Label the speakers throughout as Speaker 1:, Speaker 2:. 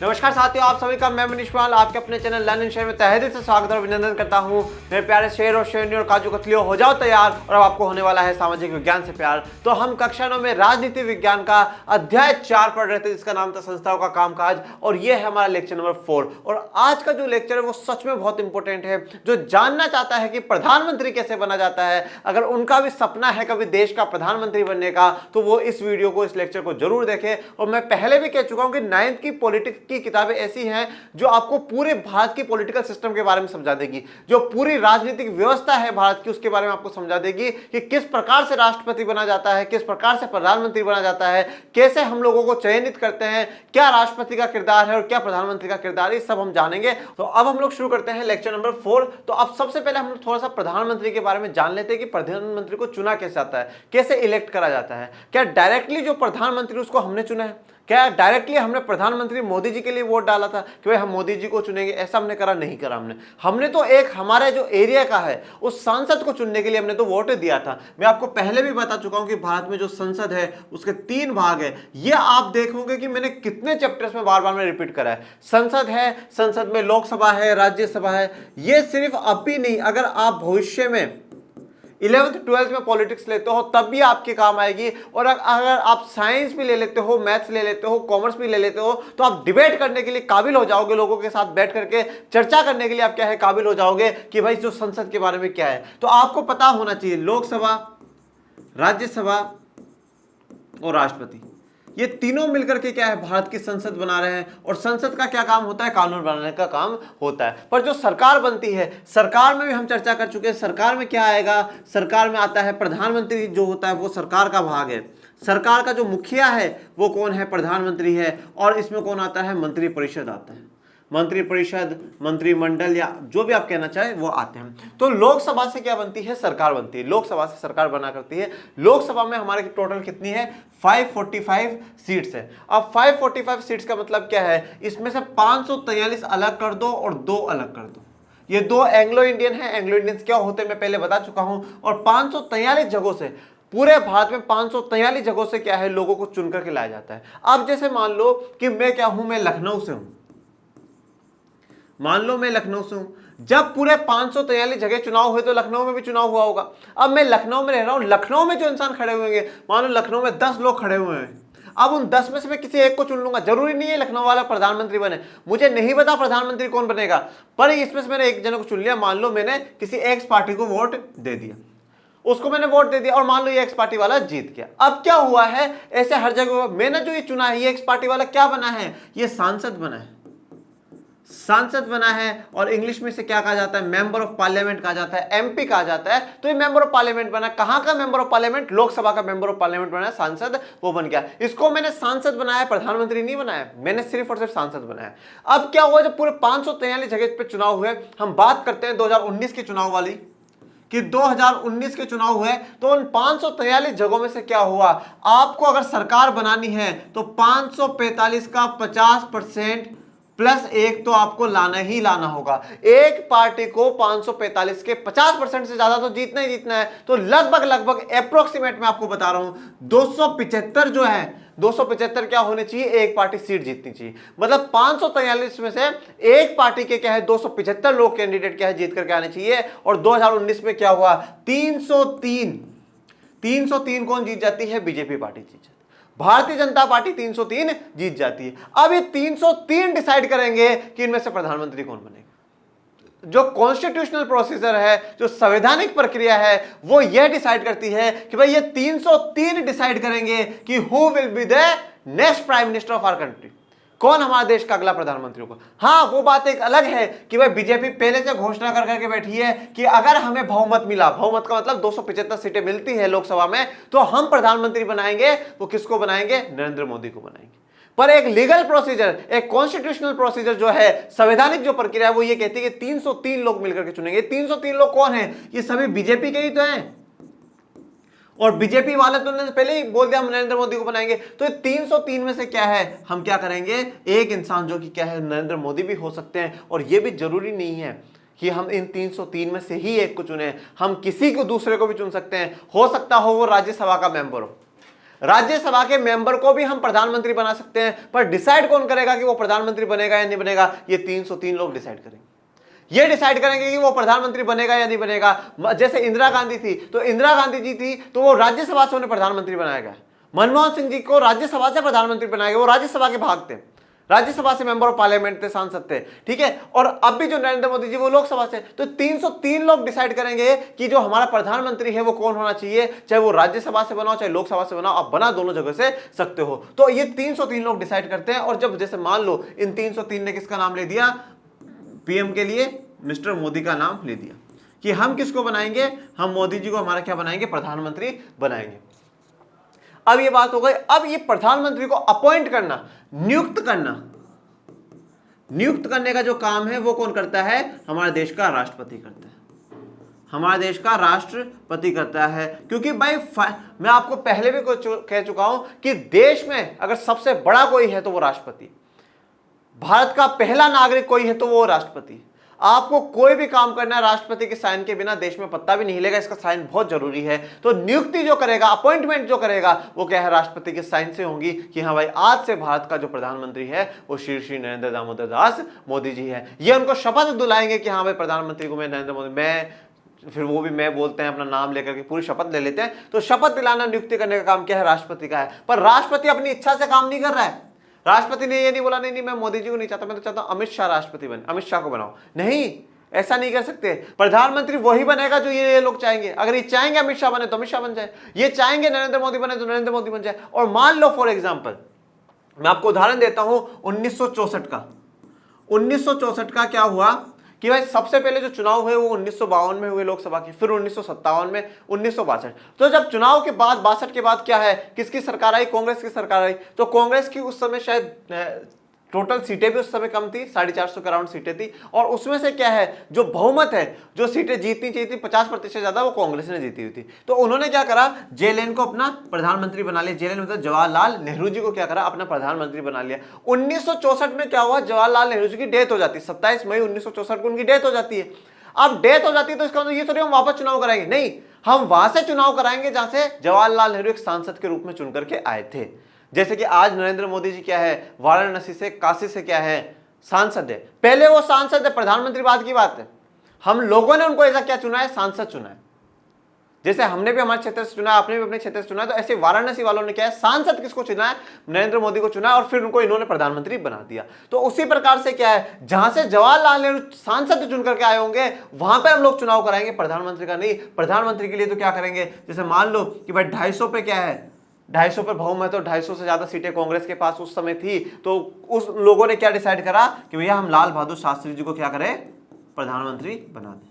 Speaker 1: नमस्कार साथियों, आप सभी का मैं मनीष पाल आपके अपने चैनल लर्न एंड शेयर में तहे दिल से स्वागत और अभिनंदन करता हूं। मेरे प्यारे शेर और शेरनी और काजू कतलियों, हो जाओ तैयार और अब आपको होने वाला है सामाजिक विज्ञान से प्यार। तो हम कक्षा 9 में राजनीति विज्ञान का अध्याय 4 पढ़ रहे थे, जिसका नाम था संस्थाओं का कामकाज, और ये है हमारा लेक्चर नंबर 4। और आज का जो लेक्चर है वो सच में बहुत इंपॉर्टेंट है। जो जानना चाहता है कि प्रधानमंत्री कैसे बना जाता है, अगर उनका भी सपना है कभी देश का प्रधानमंत्री बनने का, तो वो इस वीडियो को, इस लेक्चर को जरूर देखें। और मैं पहले भी कह चुका हूं कि 9th की पॉलिटिक्स की किताबें ऐसी हैं जो आपको पूरे भारत की पॉलिटिकल सिस्टम के बारे में समझा देगी, जो पूरी राजनीतिक व्यवस्था है भारत की उसके बारे में आपको समझा देगी कि किस प्रकार से राष्ट्रपति बना जाता है, किस प्रकार से प्रधानमंत्री बना जाता है, कैसे हम लोगों को चयनित करते हैं, क्या राष्ट्रपति का किरदार है और क्या प्रधानमंत्री का किरदार है, सब हम जानेंगे। तो अब हम लोग शुरू करते हैं लेक्चर नंबर 4। तो अब सबसे पहले हम थोड़ा सा प्रधानमंत्री के बारे में जान लेते हैं कि प्रधानमंत्री को चुना कैसे जाता है, कैसे इलेक्ट करा जाता है। क्या डायरेक्टली जो प्रधानमंत्री उसको हमने चुना है? क्या डायरेक्टली हमने प्रधानमंत्री मोदी जी के लिए वोट डाला था कि भाई हम मोदी जी को चुनेंगे? ऐसा हमने करा नहीं करा। हमने तो एक हमारे जो एरिया का है उस सांसद को चुनने के लिए हमने तो वोट दिया था। मैं आपको पहले भी बता चुका हूं कि भारत में जो संसद है उसके 3 भाग है। ये आप देखोगे कि मैंने कितने चैप्टर्स में बार बार मैं रिपीट करा है। संसद है, संसद में लोकसभा है, राज्यसभा है। ये सिर्फ अब भी नहीं, अगर आप भविष्य में 11th 12th में पॉलिटिक्स लेते हो तब भी आपके काम आएगी। और अगर आप साइंस भी ले लेते हो, मैथ्स ले लेते हो, कॉमर्स भी ले लेते हो, तो आप डिबेट करने के लिए काबिल हो जाओगे। लोगों के साथ बैठ करके चर्चा करने के लिए आप क्या है, काबिल हो जाओगे कि भाई जो संसद के बारे में क्या है। तो आपको पता होना चाहिए लोकसभा, राज्यसभा और राष्ट्रपति, ये तीनों मिलकर के क्या है, भारत की संसद बना रहे हैं। और संसद का क्या काम होता है? कानून बनाने का काम होता है। पर जो सरकार बनती है, सरकार में भी हम चर्चा कर चुके हैं। सरकार में क्या आएगा? सरकार में आता है प्रधानमंत्री, जो होता है वो सरकार का भाग है। सरकार का जो मुखिया है वो कौन है? प्रधानमंत्री है। और इसमें कौन आता है? मंत्रिपरिषद आता है। मंत्रिपरिषद, मंत्रिमंडल या जो भी आप कहना चाहे वो आते हैं। तो लोकसभा से क्या बनती है? सरकार बनती है। लोकसभा से सरकार बना करती है। लोकसभा में हमारे टोटल कितनी है? 545 सीट्स है। अब 545 सीट्स का मतलब क्या है? इसमें से 543 अलग कर दो और 2 अलग कर दो। ये 2 एंग्लो इंडियन है। एंग्लो इंडियंस क्या होते हैं मैं पहले बता चुका हूं। और 543 जगहों से, पूरे भारत में 543 जगहों से क्या है, लोगों को चुन करके लाया जाता है। अब जैसे मान लो कि मैं क्या हूं, मैं लखनऊ से हूं। मान लो मैं लखनऊ से हूं। जब पूरे 543 जगह चुनाव हुए तो लखनऊ में भी चुनाव हुआ होगा। अब मैं लखनऊ में रह रहा हूं। लखनऊ में जो इंसान खड़े हुए, मान लो लखनऊ में 10 लोग खड़े हुए हैं। अब उन 10 में से मैं किसी एक को चुन लूंगा। जरूरी नहीं है लखनऊ वाला प्रधानमंत्री बने। मुझे नहीं पता प्रधानमंत्री कौन बनेगा, पर इसमें से मैंने एक जन को चुन लिया। मान लो मैंने किसी एक्स पार्टी को वोट दे दिया, उसको मैंने वोट दे दिया, और मान लो ये एक्स पार्टी वाला जीत गया। अब क्या हुआ है, ऐसे हर जगह मैंने जो ये चुना है, ये एक्स पार्टी वाला क्या बना है? ये सांसद बना है। सांसद बना है। और इंग्लिश में से क्या कहा जाता है? मेंबर ऑफ पार्लियामेंट कहा जाता है, एमपी कहा जाता है। तो ये मेंबर ऑफ पार्लियामेंट बना। कहां का मेंबर ऑफ पार्लियामेंट? लोकसभा का मेंबर ऑफ पार्लियामेंट बना, सांसद वो बन गया। इसको मैंने सांसद बनाया, प्रधानमंत्री नहीं बनाया। मैंने सिर्फ और सिर्फ सांसद बनाया। अब क्या हुआ, जब पूरे 543 जगह पे चुनाव हुए, हम बात करते हैं 2019 के चुनाव वाली, कि 2019 के चुनाव हुए, तो उन 543 जगहों में से क्या हुआ, आपको अगर सरकार बनानी है तो 545 का 50% प्लस 1 तो आपको लाना ही लाना होगा। एक पार्टी को 545 के 50% से ज्यादा तो जीतना ही जीतना है। तो लगभग अप्रोक्सीमेट मैं आपको बता रहा हूं 275 जो है, 275 क्या होने चाहिए? एक पार्टी सीट जीतनी चाहिए। मतलब 543 में से एक पार्टी के क्या है, 275 लोग कैंडिडेट क्या है, जीत करके आने चाहिए। और 2019 में क्या हुआ? 303 कौन जीत जाती है? बीजेपी पार्टी जीत जाती है। भारतीय जनता पार्टी 303 जीत जाती है। अब ये 303 डिसाइड करेंगे कि इनमें से प्रधानमंत्री कौन बनेगा। जो कॉन्स्टिट्यूशनल प्रोसीजर है, जो संवैधानिक प्रक्रिया है, वो यह डिसाइड करती है कि भाई ये 303 डिसाइड करेंगे कि who will be the next prime minister of our country, कौन हमारे देश का अगला प्रधानमंत्री होगा। हाँ, वो बात एक अलग है कि भाई बीजेपी पहले से घोषणा कर करके बैठी है कि अगर हमें बहुमत मिला, बहुमत का मतलब 275 सीटें मिलती है लोकसभा में, तो हम प्रधानमंत्री बनाएंगे। वो किसको बनाएंगे? नरेंद्र मोदी को बनाएंगे। पर एक लीगल प्रोसीजर, एक कॉन्स्टिट्यूशनल प्रोसीजर जो है, संवैधानिक जो प्रक्रिया है, वो ये कहती है कि 303 लोग मिलकर के चुनेंगे। 303 लोग कौन है? ये सभी बीजेपी के ही तो हैं। और बीजेपी वाले तो ने पहले ही बोल दिया हम नरेंद्र मोदी को बनाएंगे। तो 303 में से क्या है, हम क्या करेंगे? एक इंसान जो कि क्या है, नरेंद्र मोदी भी हो सकते हैं। और ये भी जरूरी नहीं है कि हम इन 303 में से ही एक को चुने, हम किसी को दूसरे को भी चुन सकते हैं। हो सकता हो वो राज्यसभा का मेंबर हो, राज्यसभा के मेंबर को भी हम प्रधानमंत्री बना सकते हैं, पर डिसाइड कौन करेगा कि वो प्रधानमंत्री बनेगा या नहीं बनेगा? ये 303 लोग डिसाइड करेंगे। ये डिसाइड करेंगे कि वो प्रधानमंत्री बनेगा या नहीं बनेगा। जैसे इंदिरा गांधी थी, तो इंदिरा गांधी जी थी तो वो राज्यसभा से उन्हें प्रधानमंत्री बनाया गया। मनमोहन सिंह जी को राज्यसभा से प्रधानमंत्री बनाया गया, वो राज्यसभा के भाग थे, राज्यसभा से मेंबर ऑफ पार्लियामेंट थे, सांसद थे, ठीक है। और अब भी जो नरेंद्र मोदी जी वो लोकसभा से। तो 303 लोग डिसाइड करेंगे कि जो हमारा प्रधानमंत्री है वो कौन होना चाहिए, चाहे वो राज्यसभा से बनाओ चाहे लोकसभा से बनाओ, आप बना दोनों जगह से सकते हो। तो ये 303 लोग डिसाइड करते हैं। और जब जैसे मान लो इन 303 ने किसका नाम ले दिया, पीएम के लिए मिस्टर मोदी का नाम ले दिया कि हम किसको बनाएंगे, हम मोदी जी को हमारा क्या बनाएंगे, प्रधानमंत्री बनाएंगे। अब ये बात हो गई। अब ये प्रधानमंत्री को अपॉइंट करना, नियुक्त करना, नियुक्त करने का जो काम है वो कौन करता है, हमारे देश का राष्ट्रपति करता है, हमारे देश का राष्ट्रपति करता है। क्योंकि भाई मैं आपको पहले भी कह चुका हूं कि देश में अगर सबसे बड़ा कोई है तो वो राष्ट्रपति, भारत का पहला नागरिक कोई है तो वो राष्ट्रपति। आपको कोई भी काम करना है राष्ट्रपति के साइन के बिना देश में पत्ता भी नहीं हिलेगा, इसका साइन बहुत जरूरी है। तो नियुक्ति जो करेगा, अपॉइंटमेंट जो करेगा, वो क्या है, राष्ट्रपति के साइन से होंगी कि हाँ भाई आज से भारत का जो प्रधानमंत्री है वो श्री नरेंद्र दामोदर दास मोदी जी है। ये उनको शपथ दिलाएंगे कि हाँ भाई प्रधानमंत्री को मैं नरेंद्र मोदी, मैं, फिर वो भी मैं बोलते हैं अपना नाम लेकर के पूरी शपथ ले लेते हैं। तो शपथ दिलाना, नियुक्ति करने का काम क्या है, राष्ट्रपति का है। पर राष्ट्रपति अपनी इच्छा से काम नहीं कर रहा है। राष्ट्रपति ने ये नहीं बोला नहीं मैं मोदी जी को नहीं चाहता, मैं तो चाहता हूं अमित शाह राष्ट्रपति बने, अमित शाह को बनाओ। नहीं, ऐसा नहीं कर सकते। प्रधानमंत्री वही बनेगा जो ये लोग चाहेंगे। अगर ये चाहेंगे अमित शाह बने तो अमित शाह बन जाए, ये चाहेंगे नरेंद्र मोदी बने तो नरेंद्र मोदी बन जाए। और मान लो फॉर एग्जाम्पल, मैं आपको उदाहरण देता हूं 1964 का। 1964 का क्या हुआ कि भाई सबसे पहले जो चुनाव हुए वो 1952 में हुए लोकसभा के, फिर 1957 में, 1962। तो जब चुनाव के बाद 62 के बाद क्या है, किसकी सरकार आई, कांग्रेस की सरकार आई। तो कांग्रेस की उस समय शायद टोटल सीटें भी उस समय कम थी, 450 के अराउंड सीटें थी। और उसमें से क्या है, जो बहुमत है, जो सीटें जीतनी चाहिए थी 50% ज्यादा, वो कांग्रेस ने जीती हुई थी। तो उन्होंने क्या करा, जेएलएन को अपना प्रधानमंत्री बना लिया। जेएलएन मतलब जवाहरलाल नेहरू जी को क्या करा, अपना प्रधानमंत्री बना लिया। 1964 में क्या हुआ, जवाहरलाल नेहरू जी की डेथ हो जाती है। 27 मई 1964 को उनकी डेथ हो जाती है। अब डेथ हो जाती है तो इसका मतलब ये थोड़ी हम वापस चुनाव कराएंगे, नहीं, हम वहां से चुनाव कराएंगे जहां से जवाहरलाल नेहरू एक सांसद के रूप में चुन करके आए थे। जैसे कि आज नरेंद्र मोदी जी क्या है, वाराणसी से, काशी से क्या है, सांसद है। पहले वो सांसद है, प्रधानमंत्री बाद की बात है। हम लोगों ने उनको ऐसा क्या चुना है, सांसद चुना है। जैसे हमने भी हमारे क्षेत्र से चुना है, आपने भी अपने क्षेत्र से चुना है, तो ऐसे वाराणसी वालों ने क्या है, सांसद किसको चुना है, नरेंद्र मोदी को चुना, और फिर उनको इन्होंने प्रधानमंत्री बना दिया। तो उसी प्रकार से क्या है, जहां से जवाहरलाल नेहरू सांसद चुन करके आए होंगे वहां पे हम लोग चुनाव कराएंगे, प्रधानमंत्री का नहीं। प्रधानमंत्री के लिए तो क्या करेंगे, जैसे मान लो कि भाई 250 पे क्या है, 250 पर बहुमत, तो 250 से ज्यादा सीटें कांग्रेस के पास उस समय थी। तो उस लोगों ने क्या डिसाइड करा कि भैया हम लाल बहादुर शास्त्री जी को क्या करें, प्रधानमंत्री बना दें।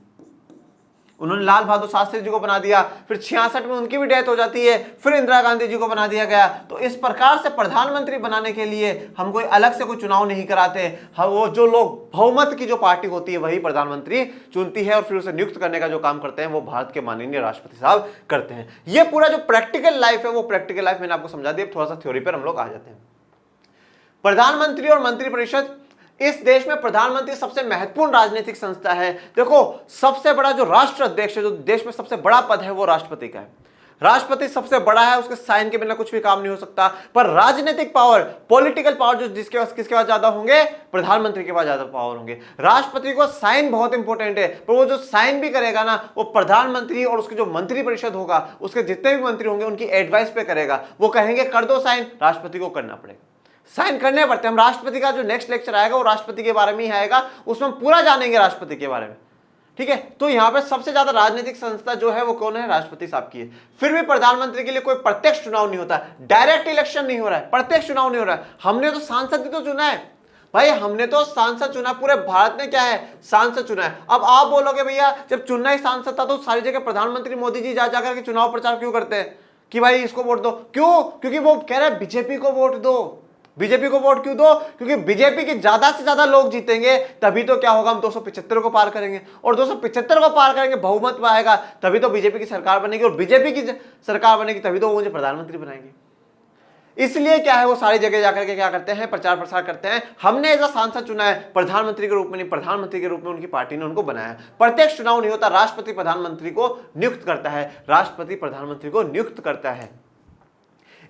Speaker 1: उन्होंने लाल बहादुर शास्त्री जी को बना दिया। फिर 66 में उनकी भी डेथ हो जाती है, फिर इंदिरा गांधी जी को बना दिया गया। तो इस प्रकार से प्रधानमंत्री बनाने के लिए हम कोई अलग से कोई चुनाव नहीं कराते, हम वो जो लोग बहुमत की जो पार्टी होती है वही प्रधानमंत्री चुनती है, और फिर उसे नियुक्त करने का जो काम करते हैं वो भारत के माननीय राष्ट्रपति साहब करते हैं। ये पूरा जो प्रैक्टिकल लाइफ है वो प्रैक्टिकल लाइफ मैंने आपको समझा दिया। थोड़ा सा थ्योरी पर हम लोग आ जाते हैं। प्रधानमंत्री और मंत्रिपरिषद, इस देश में प्रधानमंत्री सबसे महत्वपूर्ण राजनीतिक संस्था है। देखो, सबसे बड़ा जो राष्ट्र अध्यक्ष है, जो देश में सबसे बड़ा पद है, वो राष्ट्रपति का है। राष्ट्रपति सबसे बड़ा है, उसके साइन के बिना कुछ भी काम नहीं हो सकता। पर राजनीतिक पावर, पॉलिटिकल पावर जो जिसके पास, किसके पास ज्यादा होंगे, प्रधानमंत्री के पास ज्यादा पावर होंगे। राष्ट्रपति को साइन बहुत इंपॉर्टेंट है, पर वो जो साइन भी करेगा ना, वो प्रधानमंत्री और उसके जो मंत्रिपरिषद होगा, उसके जितने भी मंत्री होंगे उनकी एडवाइस पे करेगा। वो कहेंगे कर दो साइन, राष्ट्रपति को करना पड़ेगा, साइन करने पड़ते हैं। हम राष्ट्रपति का जो नेक्स्ट लेक्चर आएगा वो राष्ट्रपति के बारे में ही आएगा, उसमें हम पूरा जानेंगे राष्ट्रपति के बारे में, ठीक है। तो यहाँ पे सबसे ज्यादा राजनीतिक संस्था जो है वो कौन है, राष्ट्रपति साहब की है। फिर भी प्रधानमंत्री के लिए कोई प्रत्यक्ष चुनाव नहीं होता, डायरेक्ट इलेक्शन नहीं हो रहा है, प्रत्यक्ष चुनाव नहीं हो रहा है। हमने तो सांसद ही तो चुना है भाई, हमने तो सांसद चुना, पूरे भारत ने क्या है, सांसद चुना है। अब आप बोलोगे भैया जब चुनना ही सांसद था तो सारी जगह प्रधानमंत्री मोदी जी जा जाकर के चुनाव प्रचार क्यों करते हैं कि भाई इसको वोट दो, क्यों, क्योंकि वो कह रहे हैं बीजेपी को वोट दो। बीजेपी को वोट क्यों दो, क्योंकि बीजेपी के ज्यादा से ज्यादा लोग जीतेंगे, तभी तो क्या होगा, हम 275 को पार करेंगे, और 275 को पार करेंगे, बहुमत आएगा, तभी तो बीजेपी की सरकार बनेगी, और बीजेपी की सरकार बनेगी तभी तो वो मुझे प्रधानमंत्री बनाएंगे। इसलिए क्या है, वो सारी जगह जाकर के क्या करते हैं, प्रचार प्रसार करते हैं। हमने ऐसा सांसद चुना है, प्रधानमंत्री के रूप में नहीं, प्रधानमंत्री के रूप में उनकी पार्टी ने उनको बनाया। प्रत्यक्ष चुनाव नहीं होता, राष्ट्रपति प्रधानमंत्री को नियुक्त करता है, राष्ट्रपति प्रधानमंत्री को नियुक्त करता है।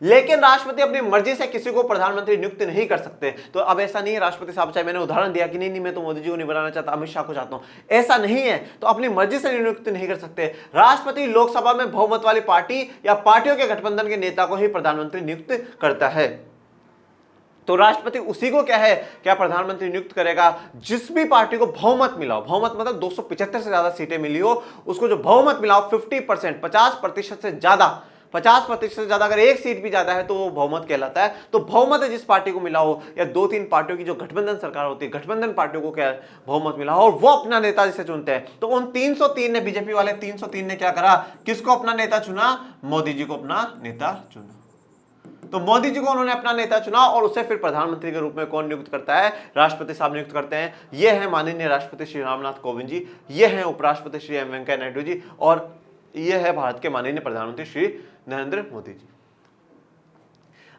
Speaker 1: लेकिन राष्ट्रपति अपनी मर्जी से किसी को प्रधानमंत्री नियुक्त नहीं कर सकते। तो अब ऐसा नहीं है राष्ट्रपति साहब, चाहे मैंने उदाहरण दिया कि नहीं मैं तो मोदी जी को नहीं बनाना चाहता, अमित शाह को चाहता हूं, ऐसा नहीं है, तो अपनी मर्जी से नियुक्त नहीं कर सकते। राष्ट्रपति लोकसभा में बहुमत वाली पार्टी या पार्टियों के गठबंधन के नेता को ही प्रधानमंत्री नियुक्त करता है। तो राष्ट्रपति उसी को क्या है, क्या प्रधानमंत्री नियुक्त करेगा जिस भी पार्टी को बहुमत मिला हो, बहुमत मतलब 275 से ज्यादा सीटें मिली हो, उसको जो बहुमत मिला हो 50%, 50% से ज्यादा, 50% से ज्यादा, अगर एक सीट भी ज्यादा है तो वो बहुमत कहलाता है। तो बहुमत जिस पार्टी को मिला हो, या 2-3 पार्टियों की जो गठबंधन सरकार होती है, गठबंधन पार्टियों को क्या बहुमत मिला हो और वो अपना नेता जिसे चुनते हैं। तो उन 303 ने, बीजेपी वाले 303 ने क्या करा, किसको अपना नेता चुना, मोदी जी को अपना नेता चुना। तो मोदी जी को उन्होंने अपना नेता चुना और उसे फिर प्रधानमंत्री के रूप में कौन नियुक्त करता है, राष्ट्रपति साहब नियुक्त करते हैं। ये है माननीय राष्ट्रपति श्री रामनाथ कोविंद जी, ये है उपराष्ट्रपति श्री एम वेंकैया नायडू जी, और ये है भारत के माननीय प्रधानमंत्री श्री नरेंद्र मोदी जी।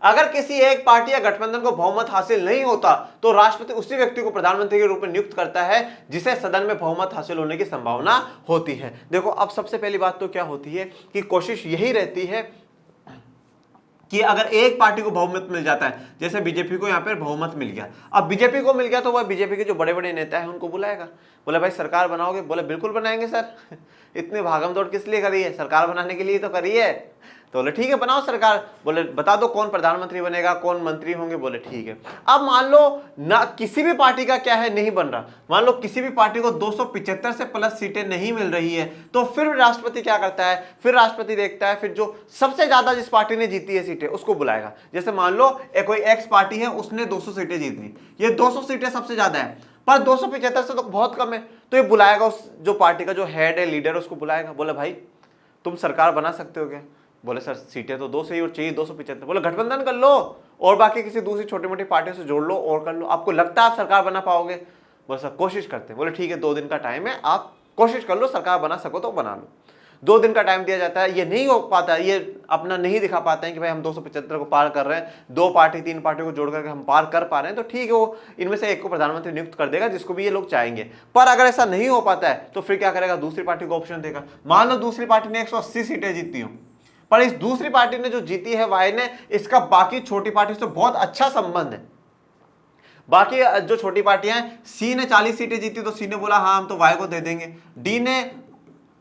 Speaker 1: अगर किसी एक पार्टी या गठबंधन को बहुमत हासिल नहीं होता तो राष्ट्रपति उसी व्यक्ति को प्रधानमंत्री के रूप में नियुक्त करता है जिसे सदन में बहुमत हासिल होने की संभावना होती है। देखो अब सबसे पहली बात तो क्या होती है कि कोशिश यही रहती है कि अगर एक पार्टी को बहुमत मिल जाता है, जैसे बीजेपी को यहाँ पर बहुमत मिल गया, अब बीजेपी को मिल गया तो वह बीजेपी के जो बड़े बड़े नेता हैं उनको बुलाएगा, बोले भाई सरकार बनाओगे, बोले बिल्कुल बनाएंगे सर, इतनी भागम दौड़ किस लिए करी है, सरकार बनाने के लिए तो करी है। तो बोले ठीक है बनाओ सरकार, बोले बता दो कौन प्रधानमंत्री बनेगा, कौन मंत्री होंगे, बोले ठीक है। अब मान लो ना किसी भी पार्टी का क्या है नहीं बन रहा, मान लो किसी भी पार्टी को 275 से प्लस सीटें नहीं मिल रही है, तो फिर राष्ट्रपति क्या करता है, फिर राष्ट्रपति देखता है फिर जो सबसे ज्यादा जिस पार्टी ने जीती है सीटें उसको बुलाएगा। जैसे मान लो कोई एक्स पार्टी है, उसने 200 सीटें जीत ली, ये 200 सीटें सबसे ज्यादा है, पर 275 से तो बहुत कम है, तो ये बुलाएगा उस जो पार्टी का जो हेड है, लीडर, उसको बुलाएगा, बोले भाई तुम सरकार बना सकते हो क्या, बोले सर सीटें तो 2 से ही और चाहिए 275, बोले गठबंधन कर लो और बाकी किसी दूसरी छोटी मोटी पार्टियों से जोड़ लो और कर लो, आपको लगता है आप सरकार बना पाओगे, बोले सर कोशिश करते हैं, बोले ठीक है 2 दिन का टाइम है, आप कोशिश कर लो, सरकार बना सको तो बना लो। 2 दिन का टाइम दिया जाता है, ये नहीं हो पाता, ये अपना नहीं दिखा पाते हैं कि भाई हम 275 को पार कर रहे हैं, 2 पार्टी 3 पार्टियों को जोड़ करके हम पार कर पा रहे हैं, तो ठीक है वो इनमें से एक को प्रधानमंत्री नियुक्त कर देगा जिसको भी ये लोग चाहेंगे। पर अगर ऐसा नहीं हो पाता है तो फिर क्या करेगा, दूसरी पार्टी को ऑप्शन देगा। मान लो दूसरी पार्टी ने 180 सीटें जीती हो, पर इस दूसरी पार्टी ने जो जीती है वाई ने, इसका बाकी छोटी पार्टी से बहुत अच्छा संबंध है। बाकी जो छोटी पार्टियां हैं, सी ने 40 सीटें जीती तो सी ने बोला हाँ हम तो वाई को दे देंगे, डी ने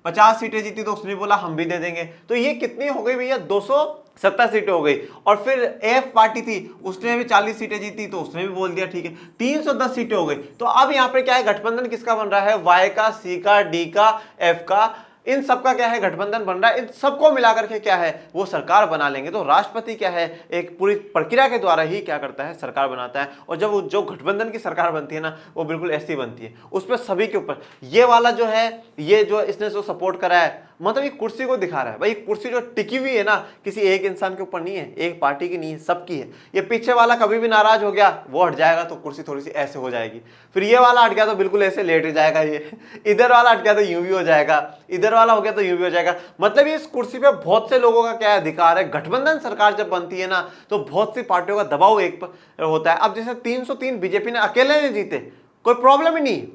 Speaker 1: 50 सीटें जीती तो उसने बोला हम भी दे देंगे। तो ये कितनी हो गई भैया, 270 सीटें हो गई। और फिर एफ पार्टी थी, उसने भी 40 सीटें जीती तो उसने भी बोल दिया ठीक है, 310 सीटें हो गई। तो अब यहाँ पे क्या है, गठबंधन किसका बन रहा है, वाई का, सी का, डी का, एफ का, इन सबका क्या है गठबंधन बन रहा है। इन सबको मिलाकर के क्या है वो सरकार बना लेंगे। तो राष्ट्रपति क्या है एक पूरी प्रक्रिया के द्वारा ही क्या करता है, सरकार बनाता है। और जब वो जो गठबंधन की सरकार बनती है ना, वो बिल्कुल ऐसी बनती है, उस पर सभी के ऊपर ये वाला जो है, ये जो इसने जो सपोर्ट करा है, मतलब ये कुर्सी को दिखा रहा है भाई, कुर्सी जो टिकी हुई है ना, किसी एक इंसान के ऊपर नहीं है, एक पार्टी की नहीं है, सबकी है। ये पीछे वाला कभी भी नाराज हो गया, वो हट जाएगा तो कुर्सी थोड़ी सी ऐसे हो जाएगी, फिर ये वाला हट गया तो बिल्कुल ऐसे लेट जाएगा, ये इधर वाला हट गया तो यूं भी हो जाएगा, इधर वाला हो गया तो यूं भी हो जाएगा। मतलब इस कुर्सी पे बहुत से लोगों का क्या अधिकार है। गठबंधन सरकार जब बनती है ना, तो बहुत सी पार्टियों का दबाव एक पर होता है। अब जैसे 303 बीजेपी ने अकेले नहीं जीते, कोई प्रॉब्लम ही नहीं,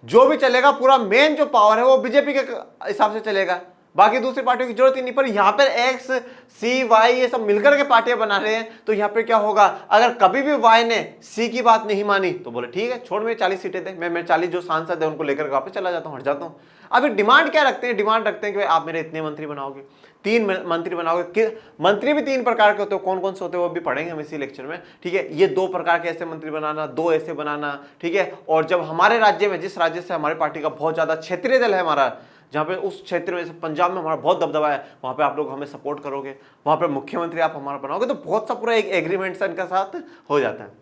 Speaker 1: जो भी चलेगा पूरा मेन जो पावर है वो बीजेपी के हिसाब से चलेगा, बाकी दूसरी पार्टियों की जरूरत ही नहीं। पर यहाँ पर एक्स, सी, वाई ये सब मिलकर के पार्टियां बना रहे हैं, तो यहाँ पे क्या होगा, अगर कभी भी वाई ने सी की बात नहीं मानी तो बोले ठीक है छोड़, मेरे 40 सीटें दे, मैं 40 जो सांसद है उनको लेकर वापस चला जाता हूँ, हट जाता हूँ। अभी डिमांड क्या रखते हैं, डिमांड रखते हैं कि भाई आप मेरे इतने मंत्री बनाओगे, 3 मंत्री बनाओगे। मंत्री भी 3 प्रकार के होते हैं, कौन कौन से होते हैं वो भी पढ़ेंगे हम इसी लेक्चर में, ठीक है। ये 2 प्रकार के ऐसे मंत्री बनाना, 2 ऐसे बनाना, ठीक है। और जब हमारे राज्य में, जिस राज्य से हमारी पार्टी का बहुत ज्यादा क्षेत्रीय दल है हमारा, जहाँ पे उस क्षेत्र में, पंजाब में हमारा बहुत दबदबा है, वहाँ पे आप लोग हमें सपोर्ट करोगे, वहाँ पे मुख्यमंत्री आप हमारा बनाओगे, तो बहुत सा पूरा एक एग्रीमेंट इनका साथ हो जाता है।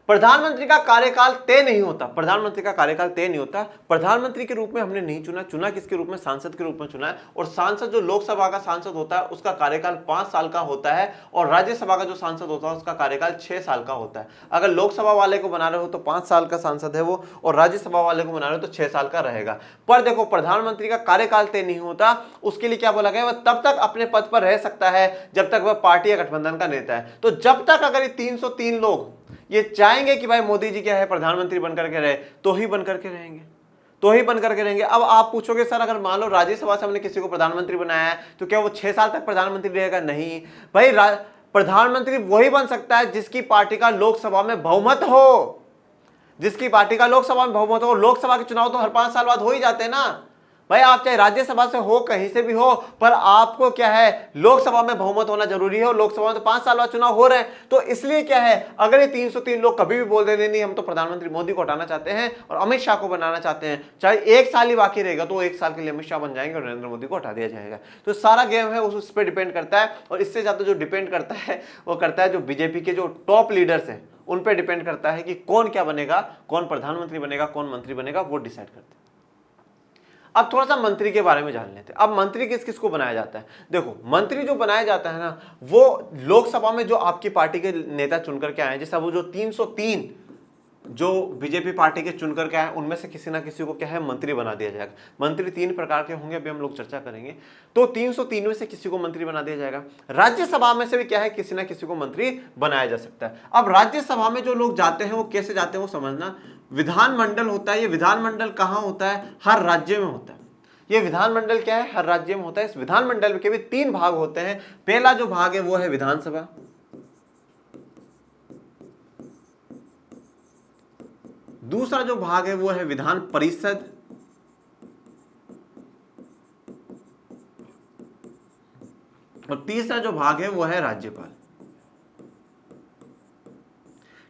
Speaker 1: प्रधानमंत्री का कार्यकाल तय नहीं होता, प्रधानमंत्री का कार्यकाल तय नहीं होता। प्रधानमंत्री के रूप में हमने नहीं चुना, चुना किसके रूप में, सांसद के रूप में चुना है। और सांसद जो लोकसभा का सांसद होता है उसका कार्यकाल 5 साल का होता है, और राज्यसभा का जो सांसद होता है उसका कार्यकाल 6 साल का होता है। अगर लोकसभा वाले को बना रहे हो तो 5 साल का सांसद है वो, और राज्यसभा वाले को बना रहे हो तो 6 साल का रहेगा। पर देखो प्रधानमंत्री का कार्यकाल तय नहीं होता, उसके लिए क्या बोला गया, वह तब तक अपने पद पर रह सकता है जब तक वह पार्टी या गठबंधन का नेता है। तो जब तक अगर ये 303 लोग ये चाहेंगे कि भाई मोदी जी क्या है प्रधानमंत्री बनकर के रहे, तो ही बनकर के रहेंगे। तो ही बन करके रहेंगे। अब आप पूछोगे सर अगर मान लो राज्यसभा से हमने किसी को प्रधानमंत्री बनाया है तो क्या वो 6 साल तक प्रधानमंत्री रहेगा? नहीं भाई, प्रधानमंत्री वही बन सकता है जिसकी पार्टी का लोकसभा में बहुमत हो, जिसकी पार्टी का लोकसभा में बहुमत हो। लोकसभा के चुनाव तो हर 5 साल बाद हो ही जाते हैं ना भाई, आप चाहे राज्यसभा से हो कहीं से भी हो, पर आपको क्या है, लोकसभा में बहुमत होना जरूरी है। और लोकसभा में तो 5 साल बाद चुनाव हो रहे हैं, तो इसलिए क्या है, अगर ये 303 लोग कभी भी बोल देते नहीं हम तो प्रधानमंत्री मोदी को हटाना चाहते हैं और अमित शाह को बनाना चाहते हैं, चाहे 1 साल ही बाकी रहेगा तो 1 साल के लिए अमित शाह बन जाएंगे और नरेंद्र मोदी को हटा दिया जाएगा। तो सारा गेम है उस पर डिपेंड करता है, और इससे ज्यादा जो डिपेंड करता है वो करता है जो बीजेपी के जो टॉप लीडर्स हैं उन पर डिपेंड करता है कि कौन क्या बनेगा, कौन प्रधानमंत्री बनेगा, कौन मंत्री बनेगा, वो डिसाइड करते हैं। अब थोड़ा सा मंत्री के बारे में जान लेते हैं। अब मंत्री किस किस को बनाया जाता है? देखो, मंत्री जो बनाया जाता है ना, वो लोकसभा में जो आपकी पार्टी के नेता चुनकर के आए, जैसे वो जो 303 जो बीजेपी पार्टी के चुनकर के आए उनमें से किसी ना किसी को क्या है, मंत्री बना दिया जाएगा। मंत्री 3 प्रकार के होंगे, अभी हम लोग चर्चा करेंगे। तो 303 में से किसी को मंत्री बना दिया जाएगा। राज्यसभा में से भी क्या है, किसी ना किसी को मंत्री बनाया जा सकता है। अब राज्यसभा में जो लोग जाते हैं वो कैसे जाते हैं वो समझना। विधानमंडल होता है, ये विधानमंडल कहाँ होता है? हर राज्य में होता है। ये विधानमंडल क्या है, हर राज्य में होता है। इस विधानमंडल के भी 3 भाग होते हैं। पहला जो भाग है वो है विधानसभा, दूसरा जो भाग है वो है विधान परिषद, और तीसरा जो भाग है वो है राज्यपाल।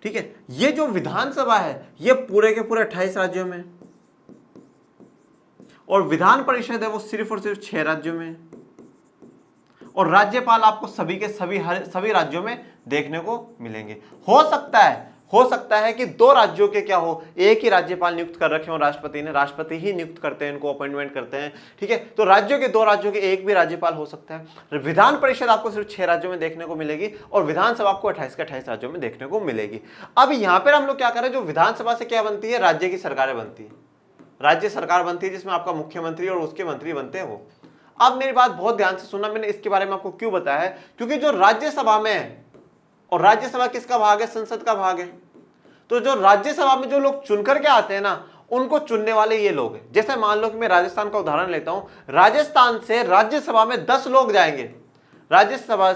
Speaker 1: ठीक है, ये जो विधानसभा है ये पूरे के पूरे 28 राज्यों में, और विधान परिषद है वो सिर्फ और सिर्फ 6 राज्यों में, और राज्यपाल आपको सभी के सभी राज्यों में देखने को मिलेंगे। हो सकता है कि 2 राज्यों के क्या हो, एक ही राज्यपाल नियुक्त कर रखे हो राष्ट्रपति ने, राष्ट्रपति ही नियुक्त करते हैं, इनको अपॉइंटमेंट करते हैं। ठीक है, तो राज्यों के 2 राज्यों के एक भी राज्यपाल हो सकता है। विधान परिषद आपको सिर्फ 6 राज्यों में देखने को मिलेगी, और विधानसभा आपको 28 के 28 राज्यों में देखने को मिलेगी। अब यहां पर हम लोग क्या करें, जो विधानसभा से क्या बनती है, राज्य की सरकारें बनती है, राज्य सरकार बनती है, जिसमें आपका मुख्यमंत्री और उसके मंत्री बनते हैं वो। अब मेरी बात बहुत ध्यान से सुनना, मैंने इसके बारे में आपको क्यों बताया है, क्योंकि जो राज्यसभा में है, और राज्यसभा किसका भाग है, संसद का भाग है, तो जो राज्यसभा में जो लोग चुनकर के आते हैं ना, उनको चुनने वाले ये लोग हैं। जैसे मान लो कि मैं राजस्थान का उदाहरण लेता हूं, राजस्थान से राज्यसभा में 10 लोग जाएंगे, राजस्थान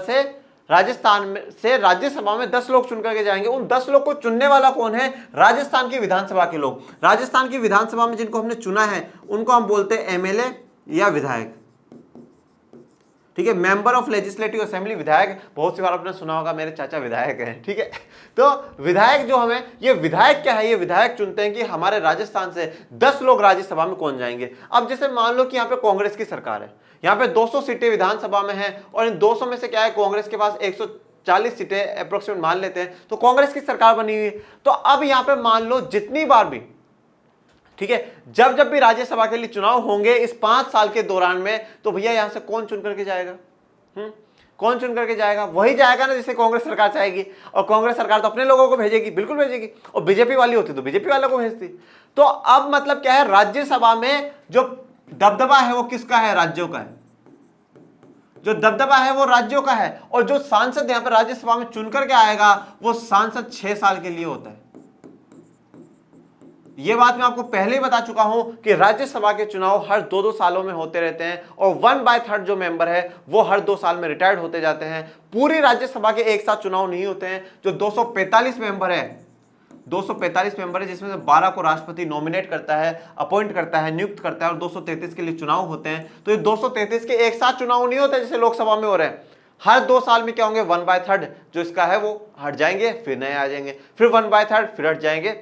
Speaker 1: से राज्यसभा में 10 लोग चुन करके जाएंगे। उन 10 लोग को चुनने वाला कौन है, राजस्थान की विधानसभा के लोग। राजस्थान की विधानसभा में जिनको हमने चुना है उनको हम बोलते हैं एमएलए या विधायक। ठीक है, मेंबर ऑफ लेजिस्लेटिव असेंबली, विधायक। बहुत सी बार आपने सुना होगा मेरे चाचा विधायक हैं। ठीक है, तो विधायक जो हमें, ये विधायक क्या है, ये विधायक चुनते हैं कि हमारे राजस्थान से 10 लोग राज्यसभा में कौन जाएंगे। अब जैसे मान लो कि यहाँ पे कांग्रेस की सरकार है, यहाँ पे 200 सीटें विधानसभा में हैं, और इन 200 में से क्या है, कांग्रेस के पास 140 सीटें अप्रोक्सीमेट मान लेते हैं, तो कांग्रेस की सरकार बनी हुई है। तो अब यहाँ पे मान लो जितनी बार भी, ठीक है, जब भी राज्यसभा के लिए चुनाव होंगे इस 5 साल के दौरान में, तो भैया यहां से कौन चुन करके जाएगा? कौन चुन करके जाएगा? वही जाएगा ना जिसे कांग्रेस सरकार चाहेगी, और कांग्रेस सरकार तो अपने लोगों को भेजेगी, बिल्कुल भेजेगी, और बीजेपी वाली होती तो बीजेपी वालों को भेजती। तो अब मतलब क्या है, राज्यसभा में जो दबदबा है वो किसका है, राज्यों का है। जो दबदबा है वो राज्यों का है, और जो सांसद यहां पर राज्यसभा में चुन करके आएगा वो सांसद 6 साल के लिए होता है। यह बात मैं आपको पहले ही बता चुका हूं कि राज्यसभा के चुनाव हर 2-2 सालों में होते रहते हैं, और 1/3 जो मेंबर है वो हर 2 साल में रिटायर्ड होते जाते हैं। पूरी राज्यसभा के एक साथ चुनाव नहीं होते हैं। जो 245 मेंबर है, 245 मेंबर है, जिसमें से 12 को राष्ट्रपति नॉमिनेट करता है, अपॉइंट करता है, नियुक्त करता है, और 233 के लिए चुनाव होते हैं। तो ये 233 के एक साथ चुनाव नहीं होते जैसे लोकसभा में हो रहे हैं। हर 2 साल में क्या होंगे, 1/3 जो इसका है वो हट जाएंगे, फिर नए आ जाएंगे, फिर 1/3 फिर हट जाएंगे,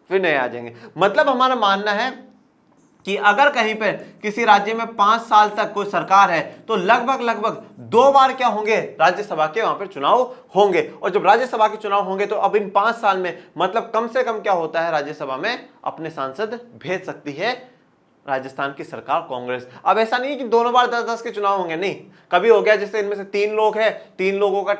Speaker 1: फिर नए आ जाएंगे। मतलब हमारा मानना है कि अगर कहीं पर किसी राज्य में 5 साल तक कोई सरकार है तो लगभग 2 बार क्या होंगे, राज्यसभा के वहां पर चुनाव होंगे। और जब राज्यसभा के चुनाव होंगे तो अब इन 5 साल में मतलब कम से कम क्या होता है, राज्यसभा में अपने सांसद भेज सकती है राजस्थान की सरकार कांग्रेस। अब ऐसा नहीं है कि दोनों बार 10-10 के चुनाव होंगे, नहीं, कभी हो गया जैसे इनमें से 3 लोग हैं, 3 लोगों का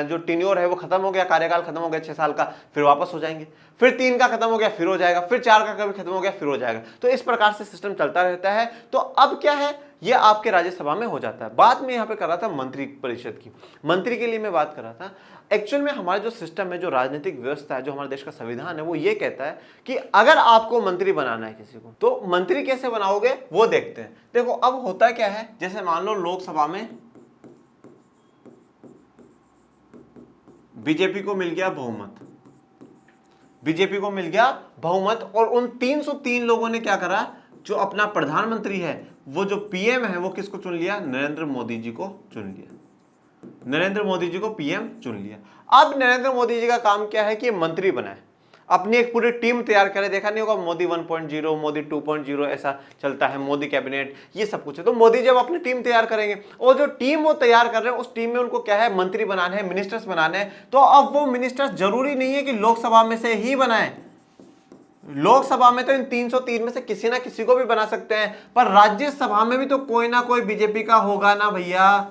Speaker 1: जो टेन्योर है वो खत्म हो गया, कार्यकाल खत्म हो गया 6 साल का, फिर वापस हो जाएंगे। फिर 3 का खत्म हो गया फिर हो जाएगा, फिर 4 का कभी खत्म हो गया फिर हो जाएगा। तो इस प्रकार से सिस्टम चलता रहता है। तो अब क्या है, ये आपके राज्यसभा में हो जाता है। बात में यहाँ पे कर रहा था मंत्री परिषद की, मंत्री के लिए मैं बात कर रहा था। एक्चुअल में हमारा जो सिस्टम है, जो राजनीतिक व्यवस्था है, जो हमारे देश का संविधान है, वो ये कहता है कि अगर आपको मंत्री बनाना है किसी को, तो मंत्री कैसे बनाओगे वो देखते हैं। देखो अब होता क्या है, जैसे मान लो लोकसभा में बीजेपी को मिल गया बहुमत, बीजेपी को मिल गया बहुमत, और उन 303 लोगों ने क्या करा, जो अपना प्रधानमंत्री है, वो जो पीएम है, वो किसको चुन लिया, नरेंद्र मोदी जी को चुन लिया, नरेंद्र मोदी जी को पीएम चुन लिया। अब नरेंद्र मोदी जी का काम क्या है कि मंत्री बनाए, अपनी एक पूरी टीम तैयार करे। देखा नहीं होगा मोदी 1.0, मोदी 2.0 ऐसा चलता है, मोदी कैबिनेट, ये सब कुछ है। तो मोदी जब अपनी टीम तैयार करेंगे, और जो टीम वो तैयार कर रहे हैं, उस टीम में उनको क्या है, मंत्री बनाने हैं, मिनिस्टर्स बनाने हैं। तो अब वो मिनिस्टर्स जरूरी नहीं है कि लोकसभा में से ही बनाए, लोकसभा में तो इन 303 में से किसी ना किसी को भी बना सकते हैं, पर राज्यसभा में भी तो कोई ना कोई बीजेपी का होगा ना भैया।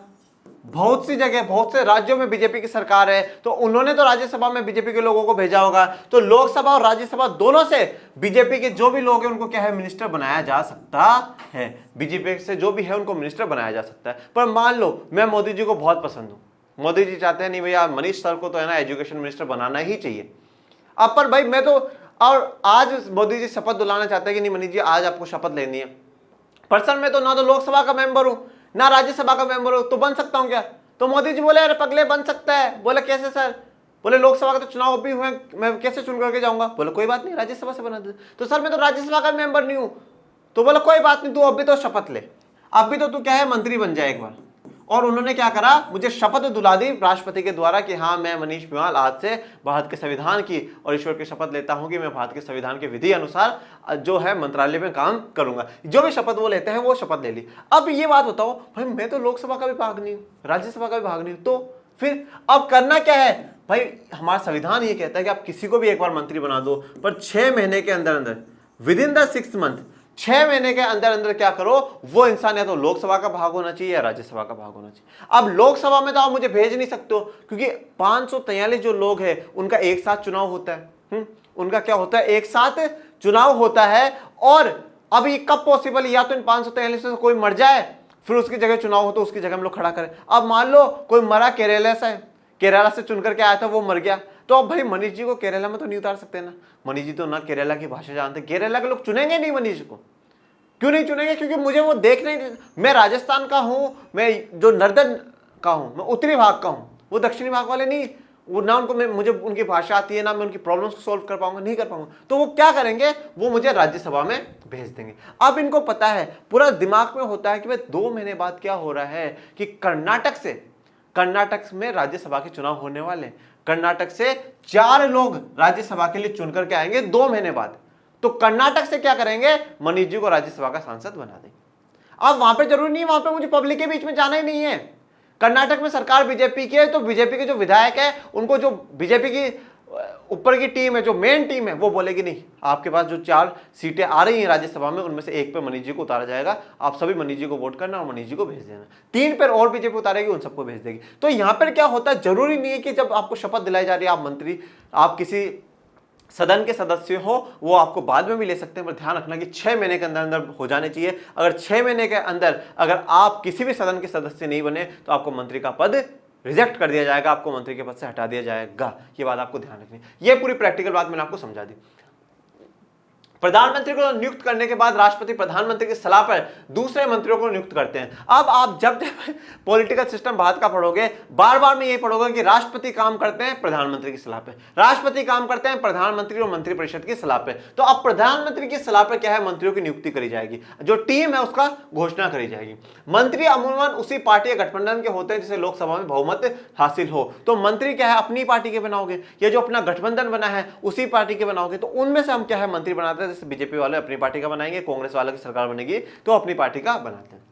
Speaker 1: बहुत सी जगह, बहुत से राज्यों में बीजेपी की सरकार है, तो उन्होंने तो राज्यसभा में बीजेपी के लोगों को भेजा होगा। तो लोकसभा और राज्यसभा दोनों से बीजेपी के जो भी लोग हैं उनको क्या है, मिनिस्टर बनाया जा सकता है। बीजेपी से जो भी है उनको मिनिस्टर बनाया जा सकता है। पर मान लो मैं मोदी जी को बहुत पसंद हूं, मोदी जी चाहते हैं नहीं भैया मनीष सर को तो है ना एजुकेशन मिनिस्टर बनाना ही चाहिए। अब पर भाई मैं तो, और आज मोदी जी शपथ दिलाना चाहते हैं कि नहीं मनीष जी आज आपको शपथ लेनी है, पर सर मैं तो ना तो लोकसभा का मेंबर हूं ना राज्यसभा का मेंबर हूं, तो बन सकता हूं क्या? तो मोदी जी बोले अरे पगले बन सकता है। बोले कैसे सर? बोले लोकसभा का तो चुनाव अभी हुए, मैं कैसे चुन करके जाऊंगा? बोले कोई बात नहीं, राज्यसभा से बना दे। तो सर मैं तो राज्यसभा का मेंबर नहीं हूं। तो बोले कोई बात नहीं, तू अभी तो शपथ ले, अभी तो तू क्या है मंत्री बन जाए एक बार। और उन्होंने क्या करा, मुझे शपथ दिला दी राष्ट्रपति के द्वारा कि हाँ मैं मनीष पिवाल आज से भारत के संविधान की और ईश्वर की शपथ लेता हूं कि मैं भारत के संविधान के विधि अनुसार जो है मंत्रालय में काम करूंगा। जो भी शपथ वो लेते हैं वो शपथ ले ली। अब ये बात बताओ भाई, मैं तो लोकसभा का भी भाग नहीं हूं, राज्यसभा का भी भाग नहीं हूं, तो फिर अब करना क्या है भाई? हमारा संविधान ये कहता है कि आप किसी को भी एक बार मंत्री बना दो, पर 6 महीने के अंदर अंदर, विद इन द 6 मंथ, 6 महीने के अंदर अंदर क्या करो, वो इंसान या तो लोकसभा का भाग होना चाहिए या राज्यसभा का भाग होना चाहिए। अब लोकसभा में तो आप मुझे भेज नहीं सकते हो, क्योंकि 543 जो लोग हैं उनका एक साथ चुनाव होता है। उनका क्या होता है, एक साथ चुनाव होता है। और अब ये कब पॉसिबल, या तो इन 543 से कोई मर जाए फिर उसकी जगह चुनाव हो तो उसकी जगह हम लोग खड़ा करें। अब मान लो कोई मरा, केरला से चुन करके आया था, वो मर गया, तो अब भाई मनीष जी को केरला में तो नहीं उतार सकते ना। मनीष जी तो ना केरला की भाषा जानते, केरला के लोग चुनेंगे नहीं मनीष को। क्यों नहीं चुनेंगे? क्योंकि मुझे वो देख नहीं, मैं राजस्थान का हूं, मैं जो नर्दन का हूं, मैं उत्तरी भाग का हूं, वो दक्षिणी भाग वाले नहीं। वो ना उनको, मुझे उनकी भाषा आती है, ना मैं उनकी प्रॉब्लम्स को सॉल्व कर पाऊंगा, नहीं कर पाऊंगा। तो वो क्या करेंगे, वो मुझे राज्यसभा में भेज देंगे। अब इनको पता है, पूरा दिमाग में होता है कि भाई 2 महीने बाद क्या हो रहा है कि कर्नाटक में राज्यसभा के चुनाव होने वाले। कर्नाटक से 4 लोग राज्यसभा के लिए चुन करके आएंगे 2 महीने बाद। तो कर्नाटक से क्या करेंगे, मनीष जी को राज्यसभा का सांसद बना देंगे। अब वहां पे जरूरी नहीं, वहां पे मुझे पब्लिक के बीच में जाना ही नहीं है। कर्नाटक में सरकार बीजेपी की है, तो बीजेपी के जो विधायक है उनको, जो बीजेपी की ऊपर की टीम है, जो मेन टीम है, वो बोलेगी नहीं, आपके पास जो 4 सीटें आ रही हैं राज्यसभा में, उनमें से 1 पे मनीष जी को उतारा जाएगा, आप सभी मनीष जी को वोट करना और मनीष जी को भेज देना। 3 पर और बीजेपी उतारेगी, उन सबको भेज देगी। तो यहां पर क्या होता है, जरूरी नहीं है कि जब आपको शपथ दिलाई जा रही है आप मंत्री, आप किसी सदन के सदस्य हो, वो आपको बाद में भी ले सकते हैं, पर ध्यान रखना कि 6 महीने के अंदर अंदर हो जाने चाहिए। अगर 6 महीने के अंदर अगर आप किसी भी सदन के सदस्य नहीं बने तो आपको मंत्री का पद रिजेक्ट कर दिया जाएगा, आपको मंत्री के पद से हटा दिया जाएगा। ये बात आपको ध्यान रखनी है। ये पूरी प्रैक्टिकल बात मैंने आपको समझा दी। प्रधानमंत्री को नियुक्त करने के बाद राष्ट्रपति प्रधानमंत्री की सलाह पर दूसरे मंत्रियों को नियुक्त करते हैं। अब आप जब पॉलिटिकल सिस्टम भारत का पढ़ोगे, बार बार में ये पढ़ोगे कि राष्ट्रपति काम करते हैं प्रधानमंत्री की सलाह पे, राष्ट्रपति काम करते हैं प्रधानमंत्री और मंत्रिपरिषद की सलाह पे। तो अब प्रधानमंत्री की सलाह पर क्या है, मंत्रियों की नियुक्ति करी जाएगी, जो टीम है उसका घोषणा करी जाएगी। मंत्री अमूमन उसी पार्टी या गठबंधन के होते हैं जिसे लोकसभा में बहुमत हासिल हो। तो मंत्री क्या है, अपनी पार्टी के बनाओगे, या जो अपना गठबंधन बना है उसी पार्टी के बनाओगे। तो उनमें से हम क्या है मंत्री बनाते हैं, जैसे बीजेपी वाले अपनी पार्टी का बनाएंगे, कांग्रेस वालों की सरकार बनेगी तो अपनी पार्टी का बनाते हैं।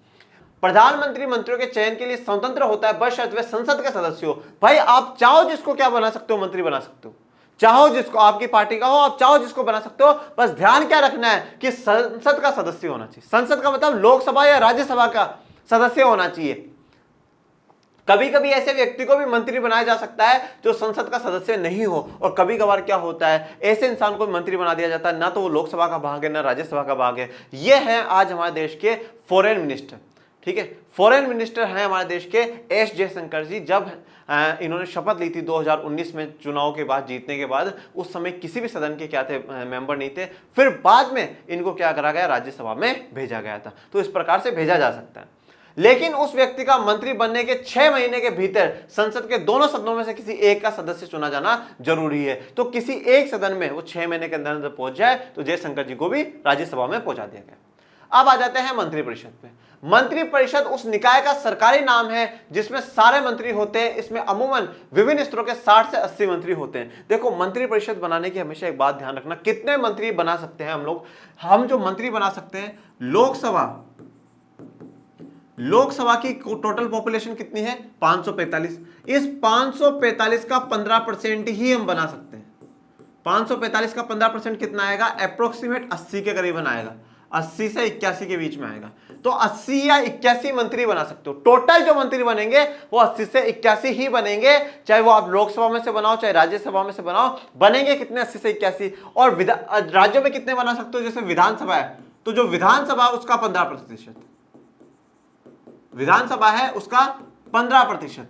Speaker 1: प्रधानमंत्री मंत्रियों के चयन के लिए स्वतंत्र होता है, बशर्ते वे संसद के सदस्य हो। भाई आप चाहो जिसको क्या बना सकते हो, मंत्री बना सकते हो, चाहो जिसको, आपकी पार्टी का हो, आप चाहो जिसको बना सकते हो। बस ध्यान क्या रखना है कि संसद का सदस्य होना चाहिए। संसद का मतलब लोकसभा या राज्यसभा का सदस्य होना चाहिए। कभी कभी ऐसे व्यक्ति को भी मंत्री बनाया जा सकता है जो संसद का सदस्य नहीं हो, और कभी कभार क्या होता है ऐसे इंसान को मंत्री बना दिया जाता है, ना तो वो लोकसभा का भाग है ना राज्यसभा का भाग है। ये है आज हमारे देश के फॉरेन मिनिस्टर। ठीक है, फॉरेन मिनिस्टर हैं हमारे देश के एस जयशंकर जी। जब इन्होंने शपथ ली थी 2019 में चुनाव के बाद, जीतने के बाद, उस समय किसी भी सदन के क्या थे, मेंबर नहीं थे। फिर बाद में इनको क्या करा गया, राज्यसभा में भेजा गया था। तो इस प्रकार से भेजा जा सकता है। लेकिन उस व्यक्ति का मंत्री बनने के 6 महीने के भीतर संसद के दोनों सदनों में से किसी एक का सदस्य चुना जाना जरूरी है। तो किसी एक सदन में वो 6 महीने के अंदर पहुंच जाए तो जयशंकर जी को भी राज्यसभा में पहुंचा दिया गया। अब आ जाते हैं मंत्रिपरिषद पे। मंत्रिपरिषद उस निकाय का सरकारी नाम है जिसमें सारे मंत्री होते हैं। इसमें अमूमन विभिन्न स्तरों के 60 से 80 मंत्री होते हैं। देखो, मंत्रिपरिषद बनाने की हमेशा एक बात ध्यान रखना, कितने मंत्री बना सकते हैं हम लोग। हम जो मंत्री बना सकते हैं, लोकसभा की टोटल पॉपुलेशन कितनी है, 545। इस 545 का 15% ही हम बना सकते हैं। 545 का 15% कितना आएगा, अप्रोक्सीमेट 80 के करीबन आएगा, 80 से 81 के बीच में आएगा। तो 80 या 81 मंत्री बना सकते हो। टोटल जो मंत्री बनेंगे वो 80 से 81 ही बनेंगे, चाहे वो आप लोकसभा में से बनाओ चाहे राज्यसभा में से बनाओ। बनेंगे कितने, 80 से 81। और राज्यों में कितने बना सकते हो, जैसे विधानसभा है तो जो विधानसभा उसका 15%, विधानसभा है उसका 15%।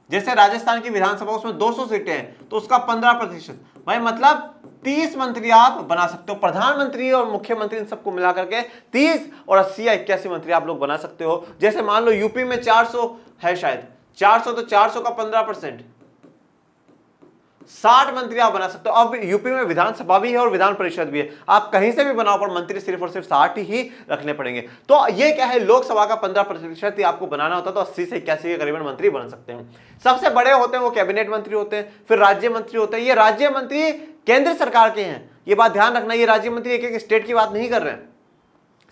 Speaker 1: जैसे राजस्थान की विधानसभा, उसमें 200 सीटें हैं तो उसका 15%। भाई मतलब 30 मंत्री आप बना सकते हो। प्रधानमंत्री और मुख्यमंत्री इन सबको मिला करके 30 और 80 या 81 मंत्री आप लोग बना सकते हो। जैसे मान लो यूपी में 400 है, शायद 400, तो 400 का 15%, 60 मंत्री आप बना सकते हो। अब यूपी में विधानसभा भी है और विधान परिषद भी है, आप कहीं से भी बनाओ पर मंत्री सिर्फ और सिर्फ 60 ही रखने पड़ेंगे। तो ये क्या है, लोकसभा का 15% ही आपको बनाना होता है, तो 80 से 81 के करीबन मंत्री बन सकते हैं। सबसे बड़े होते हैं वो कैबिनेट मंत्री होते हैं, फिर राज्य मंत्री होते हैं। ये राज्य मंत्री केंद्र सरकार के हैं, ये बात ध्यान रखना। ये राज्य मंत्री एक एक स्टेट की बात नहीं कर रहे हैं।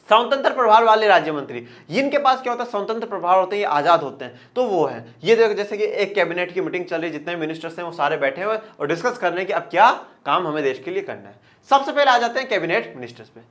Speaker 1: स्वतंत्र प्रभार वाले राज्य मंत्री, इनके पास क्या होता है, स्वतंत्र प्रभार होते हैं, ये आजाद होते हैं। तो वो है ये देखो, जैसे कि एक कैबिनेट की मीटिंग चल रही है, जितने मिनिस्टर्स हैं वो सारे बैठे हुए और डिस्कस कर रहे हैं कि अब क्या काम हमें देश के लिए करना है। सबसे पहले आ जाते हैं कैबिनेट मिनिस्टर्स पे।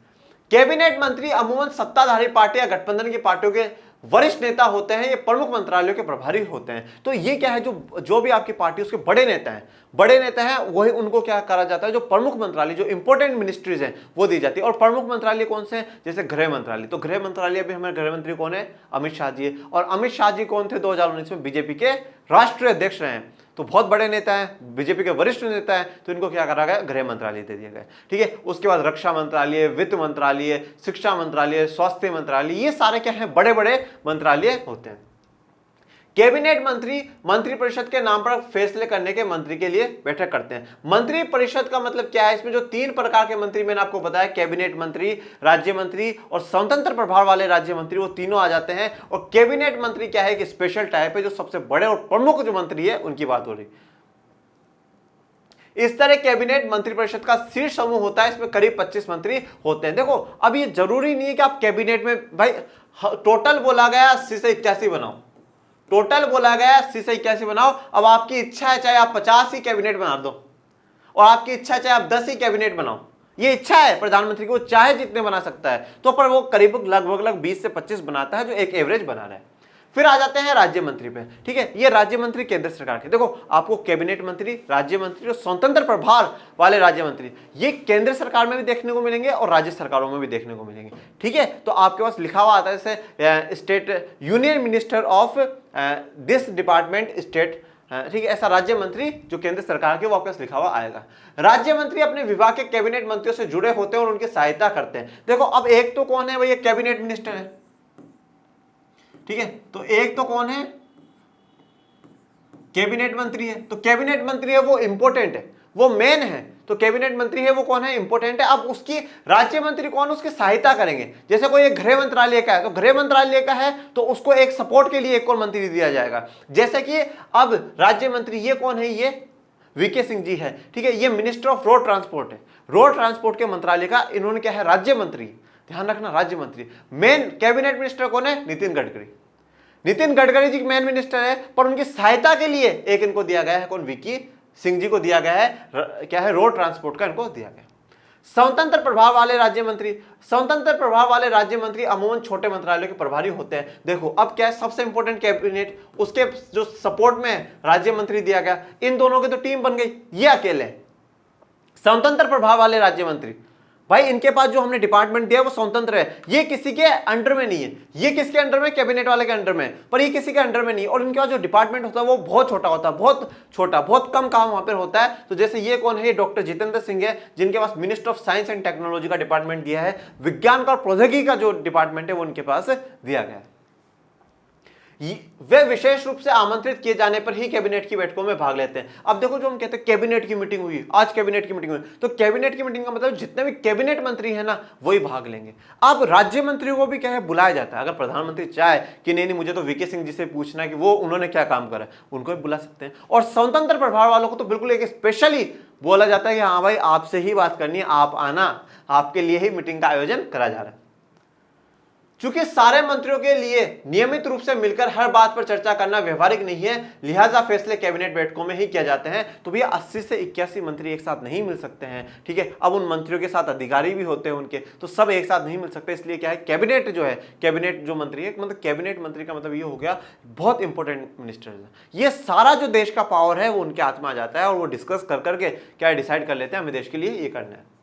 Speaker 1: कैबिनेट मंत्री अमूमन सत्ताधारी पार्टी या गठबंधन की पार्टियों के वरिष्ठ नेता होते हैं, ये प्रमुख मंत्रालयों के प्रभारी होते हैं। तो ये क्या है, जो भी आपकी पार्टी उसके बड़े नेता हैं वही उनको क्या करा जाता है, जो प्रमुख मंत्रालय, जो इंपॉर्टेंट मिनिस्ट्रीज हैं वो दी जाती है। और प्रमुख मंत्रालय कौन से हैं, जैसे गृह मंत्रालय। तो गृह मंत्रालय भी हमारे गृह मंत्री कौन है, अमित शाह जी है। और अमित शाह जी कौन थे, 2019 में बीजेपी के राष्ट्रीय अध्यक्ष रहे हैं। तो बहुत बड़े नेता हैं, बीजेपी के वरिष्ठ नेता हैं, तो इनको क्या करा गया, गृह मंत्रालय दे दिया गया। ठीक है, उसके बाद रक्षा मंत्रालय, वित्त मंत्रालय, शिक्षा मंत्रालय, स्वास्थ्य मंत्रालय, ये सारे क्या है, बड़े बड़े मंत्रालय होते हैं। कैबिनेट मंत्री मंत्रिपरिषद के नाम पर फैसले करने के मंत्री के लिए बैठक करते हैं। मंत्रिपरिषद का मतलब क्या है, इसमें जो 3 प्रकार के मंत्री मैंने आपको बताया, कैबिनेट मंत्री, राज्य मंत्री और स्वतंत्र प्रभार वाले राज्य मंत्री, वो तीनों आ जाते हैं। और कैबिनेट मंत्री क्या है, कि स्पेशल टाइप है, जो सबसे बड़े और प्रमुख जो मंत्री है उनकी बात हो रही। इस तरह कैबिनेट मंत्रिपरिषद का शीर्ष समूह होता है, इसमें करीब 25 मंत्री होते हैं। देखो, अब ये जरूरी नहीं है कि आप कैबिनेट में, भाई टोटल बोला गया 80 से 81 बनाओ, टोटल बोला गया 80 से 81 बनाओ। अब आपकी इच्छा है चाहे आप 50 ही कैबिनेट बना दो, और आपकी इच्छा है चाहे आप 10 ही कैबिनेट बनाओ, ये इच्छा है प्रधानमंत्री को, चाहे जितने बना सकता है। तो पर वो करीब लगभग 20 से 25 बनाता है, जो एक एवरेज बना रहा है। फिर आ जाते हैं राज्य मंत्री पे। ठीक है, ये राज्य मंत्री केंद्र सरकार के। देखो, आपको कैबिनेट मंत्री, राज्य मंत्री और स्वतंत्र प्रभार वाले राज्य मंत्री, ये केंद्र सरकार में भी देखने को मिलेंगे और राज्य सरकारों में भी देखने को मिलेंगे। ठीक है, तो आपके पास लिखा हुआ आता है जैसे state union minister of this department state. ठीक है, ऐसा राज्य मंत्री जो केंद्र सरकार के, वो आपके पास लिखा हुआ आएगा। राज्य मंत्री अपने विभाग के कैबिनेट मंत्रियों से जुड़े होते हैं और उनकी सहायता करते हैं। देखो, अब एक तो कौन है, भैया कैबिनेट मिनिस्टर है। ठीक है, तो एक तो कौन है, कैबिनेट मंत्री है। तो कैबिनेट मंत्री है वो इंपॉर्टेंट है, वो मेन है। तो कैबिनेट मंत्री है वो कौन है, इंपॉर्टेंट है। अब उसकी राज्य मंत्री कौन, उसकी सहायता करेंगे। जैसे कोई एक गृह मंत्रालय का है, तो गृह मंत्रालय का है तो उसको एक सपोर्ट के लिए एक और मंत्री दिया जाएगा। जैसे कि अब राज्य मंत्री ये कौन है, ये वीके सिंह जी है। ठीक है, ये मिनिस्टर ऑफ रोड ट्रांसपोर्ट है, रोड ट्रांसपोर्ट के मंत्रालय का इन्होंने क्या है, राज्य मंत्री। ध्यान रखना, राज्य मंत्री। मेन कैबिनेट मिनिस्टर कौन है, नितिन गडकरी। नितिन गडकरी जी मेन मिनिस्टर है, पर उनकी सहायता के लिए एक इनको दिया गया है, कौन, वीके सिंह जी को दिया गया है, क्या है, रोड ट्रांसपोर्ट का इनको दिया गया। स्वतंत्र प्रभाव वाले राज्य मंत्री, स्वतंत्र प्रभाव वाले राज्य मंत्री अमूमन छोटे मंत्रालयों के प्रभारी होते हैं। देखो अब क्या है, सबसे इंपॉर्टेंट कैबिनेट, उसके जो सपोर्ट में राज्य मंत्री दिया गया, इन दोनों की तो टीम बन गई। ये अकेले स्वतंत्र प्रभाव वाले राज्य मंत्री, भाई इनके पास जो हमने डिपार्टमेंट दिया वो स्वतंत्र है, ये किसी के अंडर में नहीं है। ये किसके अंडर में, कैबिनेट वाले के अंडर में, पर ये किसी के अंडर में नहीं। और इनके पास जो डिपार्टमेंट होता है वो बहुत छोटा होता है, बहुत छोटा, बहुत कम काम वहां पर होता है। तो जैसे ये कौन है, ये डॉक्टर जितेंद्र सिंह है, जिनके पास minister of science and technology का डिपार्टमेंट दिया है। विज्ञान का और प्रौद्योगिकी का जो डिपार्टमेंट है वो उनके पास दिया गया है। वे विशेष रूप से आमंत्रित किए जाने पर ही कैबिनेट की बैठकों में भाग लेते हैं। अब देखो जो हम कहते हैं कैबिनेट की मीटिंग हुई, आज कैबिनेट की मीटिंग हुई, तो कैबिनेट की मीटिंग का मतलब जितने भी कैबिनेट मंत्री हैं ना वही भाग लेंगे। अब राज्य मंत्रियों को भी क्या है, बुलाया जाता है। अगर प्रधानमंत्री चाहे कि नहीं मुझे तो वीके सिंह जी से पूछना है कि वो उन्होंने क्या काम करा, उनको भी बुला सकते हैं। और स्वतंत्र प्रभाव वालों को तो बिल्कुल एक स्पेशली बोला जाता है कि हाँ भाई आपसे ही बात करनी है, आप आना, आपके लिए ही मीटिंग का आयोजन करा जा रहा है। चूंकि सारे मंत्रियों के लिए नियमित रूप से मिलकर हर बात पर चर्चा करना व्यवहारिक नहीं है, लिहाजा फैसले कैबिनेट बैठकों में ही किया जाते हैं। तो भैया 80 से 81 मंत्री एक साथ नहीं मिल सकते हैं, ठीक है। अब उन मंत्रियों के साथ अधिकारी भी होते हैं उनके, तो सब एक साथ नहीं मिल सकते। इसलिए क्या है, कैबिनेट जो है, कैबिनेट जो मंत्री है, मतलब कैबिनेट मंत्री का मतलब ये हो गया बहुत इंपॉर्टेंट मिनिस्टर है। ये सारा जो देश का पावर है वो उनके हाथ में आ जाता है और वो डिस्कस कर करके क्या डिसाइड कर लेते हैं हमें देश के लिए ये करना है।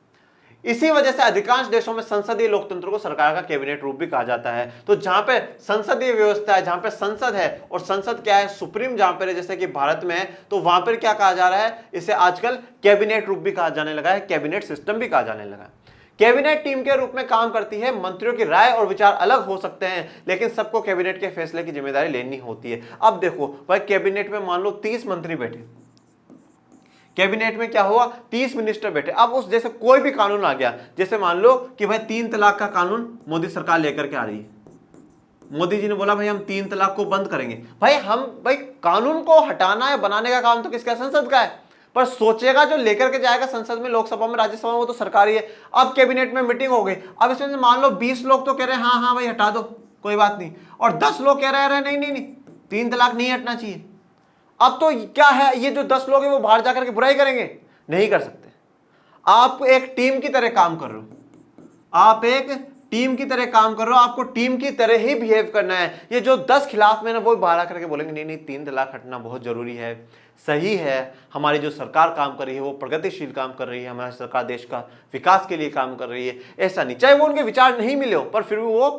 Speaker 1: इसी वजह से अधिकांश देशों में संसदीय लोकतंत्र को सरकार का कैबिनेट रूप भी कहा जाता है। तो जहां पे संसदीय व्यवस्था है, जहां पे संसद है, और संसद क्या है, सुप्रीम जहां पर है, जैसे कि भारत में है, तो वहां पर क्या कहा जा रहा है, इसे आजकल कैबिनेट रूप भी कहा जाने लगा है, कैबिनेट सिस्टम भी कहा जाने लगा है। कैबिनेट टीम के रूप में काम करती है। मंत्रियों की राय और विचार अलग हो सकते हैं, लेकिन सबको कैबिनेट के फैसले की जिम्मेदारी लेनी होती है। अब देखो भाई, कैबिनेट में मान लो 30 मंत्री बैठे, कैबिनेट में क्या हुआ, 30 मिनिस्टर बैठे। अब उस जैसे कोई भी कानून आ गया, जैसे मान लो कि भाई 3 तलाक का कानून मोदी सरकार लेकर के आ रही है, मोदी जी ने बोला भाई हम 3 तलाक को बंद करेंगे। भाई कानून को हटाना है, बनाने का काम तो किसका, संसद का है, पर सोचेगा जो लेकर के जाएगा संसद में, लोकसभा में, राज्यसभा में, वो तो सरकार ही है। अब कैबिनेट में मीटिंग हो गई, अब इसमें मान लो 20 लोग तो कह रहे हैं हाँ हाँ भाई हटा दो कोई बात नहीं, और 10 लोग कह रहे हैं नहीं 3 तलाक नहीं हटना चाहिए। अब तो क्या है, ये जो 10 लोग हैं वो बाहर जाकर के बुराई करेंगे, नहीं कर सकते। आप एक टीम की तरह काम कर रहे हो, आप एक टीम की तरह काम कर रहे हो, आपको टीम की तरह ही बिहेव करना है। ये जो 10 खिलाफ में ना, वो बाहर आकर के बोलेंगे नहीं 3 तलाक हटना बहुत जरूरी है, सही है, हमारी जो सरकार काम कर रही है वो प्रगतिशील काम कर रही है, हमारी सरकार देश का विकास के लिए काम कर रही है। ऐसा नहीं, चाहे वो उनके विचार नहीं मिले हो, पर फिर भी वो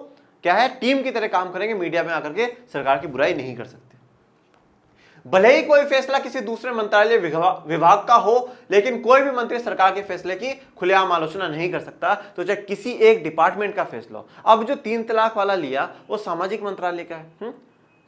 Speaker 1: क्या है, टीम की तरह काम करेंगे, मीडिया में आकर के सरकार की बुराई नहीं कर सकते। भले ही कोई फैसला किसी दूसरे मंत्रालय विभाग का हो, लेकिन कोई भी मंत्री सरकार के फैसले की खुलेआम आलोचना नहीं कर सकता, तो चाहे किसी एक डिपार्टमेंट का फैसला हो। अब जो 3 तलाक वाला लिया वो सामाजिक मंत्रालय का है,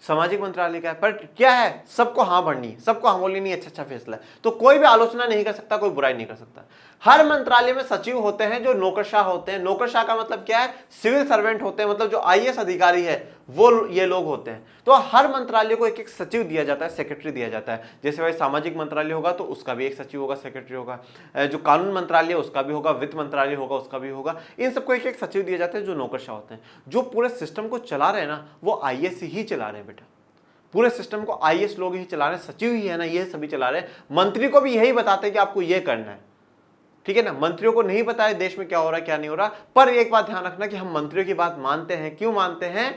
Speaker 1: सामाजिक मंत्रालय का है, पर क्या है, सबको हाँ भरनी है, सबको हाँ बोलनी है, अच्छा फैसला है, तो कोई भी आलोचना नहीं कर सकता, कोई बुराई नहीं कर सकता। हर मंत्रालय में सचिव होते हैं जो नौकरशाह होते हैं। नौकरशाह का मतलब क्या है, सिविल सर्वेंट होते हैं, मतलब जो आईएएस अधिकारी है वो ये लोग होते हैं। तो हर मंत्रालय को एक एक सचिव दिया जाता है, सेक्रेटरी दिया जाता है। जैसे भाई सामाजिक मंत्रालय होगा तो उसका भी एक सचिव होगा, सेक्रेटरी होगा, जो कानून मंत्रालय उसका भी होगा, वित्त मंत्रालय होगा उसका भी होगा। इन सबको एक एक सचिव दिए जाते हैं जो नौकरशाह होते हैं। जो पूरे सिस्टम को चला रहे हैं ना, वो आईएएस ही चला रहे हैं बेटा, पूरे सिस्टम को आईएएस लोग ही चला रहे हैं, सचिव ही है ना, ये सभी चला रहे हैं। मंत्री को भी यही बताते हैं कि आपको ये करना है, ठीक है ना। मंत्रियों को नहीं पता है देश में क्या हो रहा है क्या नहीं हो रहा, पर एक बात ध्यान रखना कि हम मंत्रियों की बात मानते हैं। क्यों मानते हैं,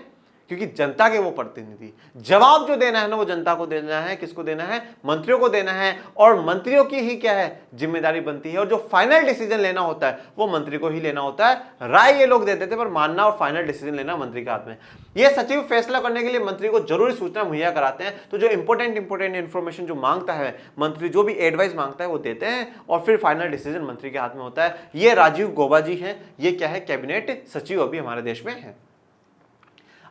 Speaker 1: क्योंकि जनता के वो प्रतिनिधि, जवाब जो देना है ना वो जनता को देना है। किसको देना है, मंत्रियों को देना है, और मंत्रियों की ही क्या है, जिम्मेदारी बनती है। और जो फाइनल डिसीजन लेना होता है वो मंत्री को ही लेना होता है। राय ये लोग देते थे, पर मानना और फाइनल डिसीजन लेना मंत्री के हाथ में। ये सचिव फैसला करने के लिए मंत्री को जरूरी सूचना मुहैया कराते हैं। तो जो इंपॉर्टेंट इन्फॉर्मेशन जो मांगता है मंत्री, जो भी एडवाइस मांगता है वो देते हैं, और फिर फाइनल डिसीजन मंत्री के हाथ में होता है। ये राजीव गौबा जी हैं, ये क्या है, कैबिनेट सचिव अभी हमारे देश में है।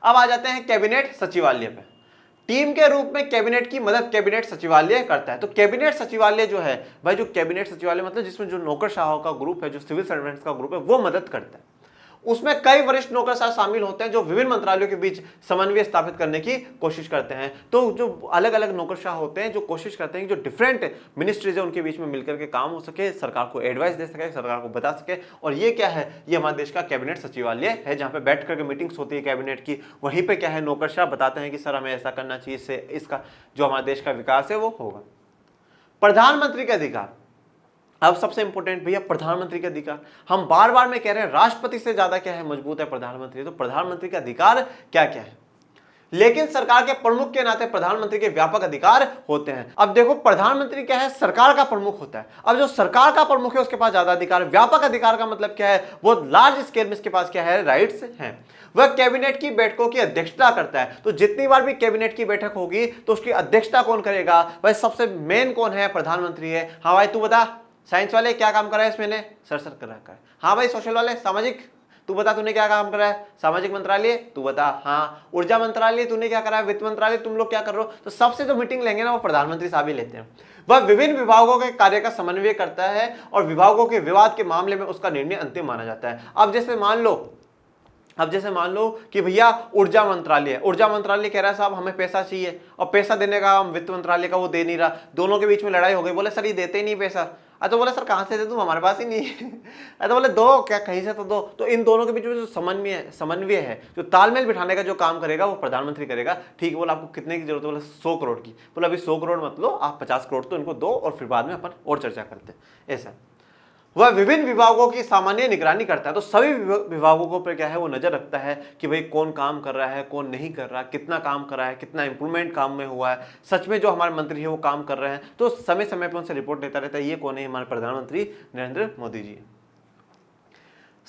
Speaker 1: अब आ जाते हैं कैबिनेट सचिवालय पे। टीम के रूप में कैबिनेट की मदद कैबिनेट सचिवालय करता है। तो कैबिनेट सचिवालय जो है भाई, जो कैबिनेट सचिवालय मतलब जिसमें जो नौकरशाहों का ग्रुप है, जो सिविल सर्वेंट्स का ग्रुप है, वो मदद करता है। उसमें कई वरिष्ठ नौकरशाह शामिल होते हैं जो विभिन्न मंत्रालयों के बीच समन्वय स्थापित करने की कोशिश करते हैं। तो जो अलग अलग नौकरशाह होते हैं जो कोशिश करते हैं कि जो डिफरेंट मिनिस्ट्रीज है उनके बीच में मिलकर के काम हो सके, सरकार को एडवाइस दे सके, सरकार को बता सके। और ये क्या है, ये हमारे देश का कैबिनेट सचिवालय है, जहाँ पे बैठ करके मीटिंग्स होती है कैबिनेट की। वहीं पे क्या है, नौकरशाह बताते हैं कि सर हमें ऐसा करना चाहिए, इससे इसका जो हमारे देश का विकास है वो होगा। प्रधानमंत्री के अधिकार, अब सबसे इंपॉर्टेंट भैया प्रधानमंत्री के अधिकार। हम बार बार में कह रहे हैं राष्ट्रपति से ज्यादा क्या है, मजबूत है प्रधानमंत्री। तो प्रधानमंत्री के अधिकार क्या क्या है, लेकिन सरकार के प्रमुख के नाते प्रधानमंत्री के व्यापक अधिकार होते हैं। अब देखो प्रधानमंत्री क्या है, सरकार का प्रमुख होता है। अब जो सरकार का प्रमुख है उसके पास ज्यादा अधिकार। व्यापक अधिकार का मतलब क्या है, वो लार्ज स्केल में इसके पास क्या है, राइट्स हैं। वह कैबिनेट की बैठकों की अध्यक्षता करता है। तो जितनी बार भी कैबिनेट की बैठक होगी तो उसकी अध्यक्षता कौन करेगा, भाई सबसे मेन कौन है, प्रधानमंत्री है। हाँ भाई तू बता, साइंस वाले क्या काम करा है इसमें, सर कर रखा है। हाँ भाई सोशल वाले, सामाजिक, तू बता तूने क्या काम करा है, सामाजिक मंत्रालय, तू बता। हाँ ऊर्जा मंत्रालय तूने क्या करा है, वित्त मंत्रालय, तुम लोग क्या कर रहे हो। तो सबसे जो मीटिंग लेंगे ना वो प्रधानमंत्री साहब ही लेते हैं। वह विभिन्न विभागों के कार्य का समन्वय करता है और विभागों के विवाद के मामले में उसका निर्णय अंतिम माना जाता है। अब जैसे मान लो कि भैया ऊर्जा मंत्रालय है, ऊर्जा मंत्रालय कह रहा है साहब हमें पैसा चाहिए, और पैसा देने का हम वित्त मंत्रालय का वो दे नहीं रहा, दोनों के बीच में लड़ाई हो गई। बोले सर ये देते ही नहीं पैसा। तो बोले सर कहाँ से दे दूं, हमारे पास ही नहीं है। तो बोले दो क्या, कहीं से तो दो। तो इन दोनों के बीच में जो समन्वय है, जो तालमेल बिठाने का जो काम करेगा वो प्रधानमंत्री करेगा। ठीक है, बोला आपको कितने की जरूरत है, बोला 100 करोड़ की। बोला अभी 100 करोड़ मत लो, आप 50 करोड़ तो इनको दो और फिर बाद में अपन और चर्चा करते हैं। ऐसा वह विभिन्न विभागों की सामान्य निगरानी करता है। तो सभी विभागों पर क्या है, वो नजर रखता है कि भाई कौन काम कर रहा है, कौन नहीं कर रहा, कितना काम कर रहा है, कितना इंप्रूवमेंट काम में हुआ है, सच में जो हमारे मंत्री है वो काम कर रहे हैं। तो समय समय पर उनसे रिपोर्ट लेता रहता है। ये कौन है, हमारे प्रधानमंत्री नरेंद्र मोदी जी।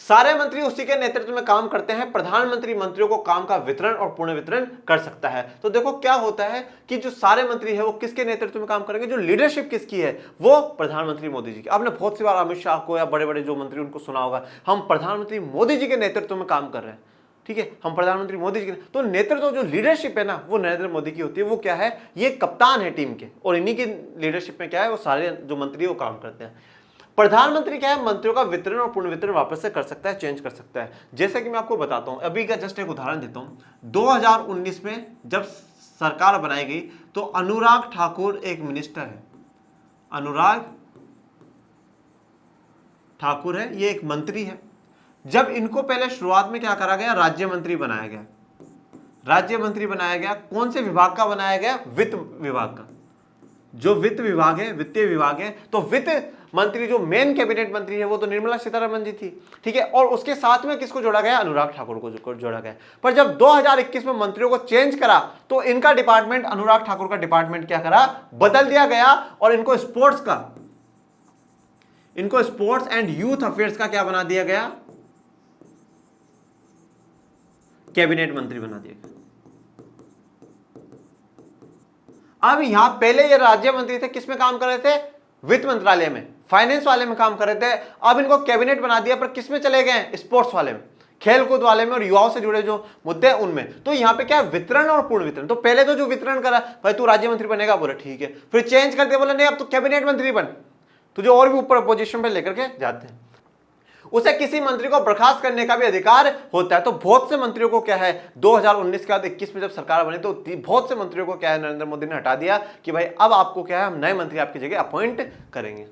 Speaker 1: सारे मंत्री उसी के नेतृत्व में काम करते हैं। प्रधानमंत्री मंत्रियों को काम का वितरण और पुनः वितरण कर सकता है। तो देखो क्या होता है कि जो सारे मंत्री है वो किसके नेतृत्व में काम करेंगे, जो लीडरशिप किसकी है, वो प्रधानमंत्री मोदी जी की। आपने बहुत सी बार अमित शाह को या बड़े बड़े जो मंत्री उनको सुना होगा, हम प्रधानमंत्री मोदी जी के नेतृत्व में काम कर रहे हैं। ठीक है, हम प्रधानमंत्री मोदी जी के, तो नेतृत्व जो लीडरशिप है ना वो नरेंद्र मोदी की होती है। वो क्या है, ये कप्तान है टीम के, और इन्हीं की लीडरशिप में क्या है, वो सारे जो मंत्री वो काम करते हैं। प्रधानमंत्री क्या है, मंत्रियों का वितरण और पुनर्वितरण वापस से कर सकता है, चेंज कर सकता है। जैसे कि मैं आपको बताता हूं, अभी का जस्ट एक उदाहरण देता हूं। 2019 में जब सरकार बनाई गई तो अनुराग ठाकुर एक मिनिस्टर है, अनुराग ठाकुर है, ये एक मंत्री है। जब इनको पहले शुरुआत में क्या करा गया, राज्य मंत्री बनाया गया। राज्य मंत्री बनाया गया, कौन से विभाग का बनाया गया, वित्त विभाग का। जो वित्त विभाग है, वित्तीय विभाग है, तो वित्त मंत्री जो मेन कैबिनेट मंत्री है वो तो निर्मला सीतारमण जी थी। ठीक है, और उसके साथ में किसको जोड़ा गया, अनुराग ठाकुर को जोड़ा गया। पर जब 2021 में मंत्रियों को चेंज करा तो इनका डिपार्टमेंट, अनुराग ठाकुर का डिपार्टमेंट क्या करा, बदल दिया गया, और इनको स्पोर्ट्स एंड यूथ अफेयर्स का क्या बना दिया गया, कैबिनेट मंत्री बना दिया गया। अब यहां पहले ये राज्य मंत्री थे, किसमें काम कर रहे थे, वित्त मंत्रालय में, फाइनेंस वाले में काम कर रहे थे। अब इनको कैबिनेट बना दिया, पर किसमें चले गए, स्पोर्ट्स वाले में, खेल कूद वाले में, और युवाओं से जुड़े जो मुद्दे हैं उनमें। तो यहाँ पे क्या है, वितरण और पूर्ण वितरण। तो पहले तो जो वितरण करा, भाई तू राज्य मंत्री बनेगा, बोले ठीक है। फिर चेंज कर दिया, बोले नहीं अब तो कैबिनेट मंत्री बन, तुझे और भी ऊपर पोजीशन पे लेकर के जाते हैं। उसे किसी मंत्री को बर्खास्त करने का भी अधिकार होता है। तो बहुत से मंत्रियों को क्या है, 2019 के बाद 21 में जब सरकार बनी तो बहुत से मंत्रियों को क्या है, नरेंद्र मोदी ने हटा दिया कि भाई अब आपको क्या है, हम नए मंत्री आपकी जगह अपॉइंट करेंगे।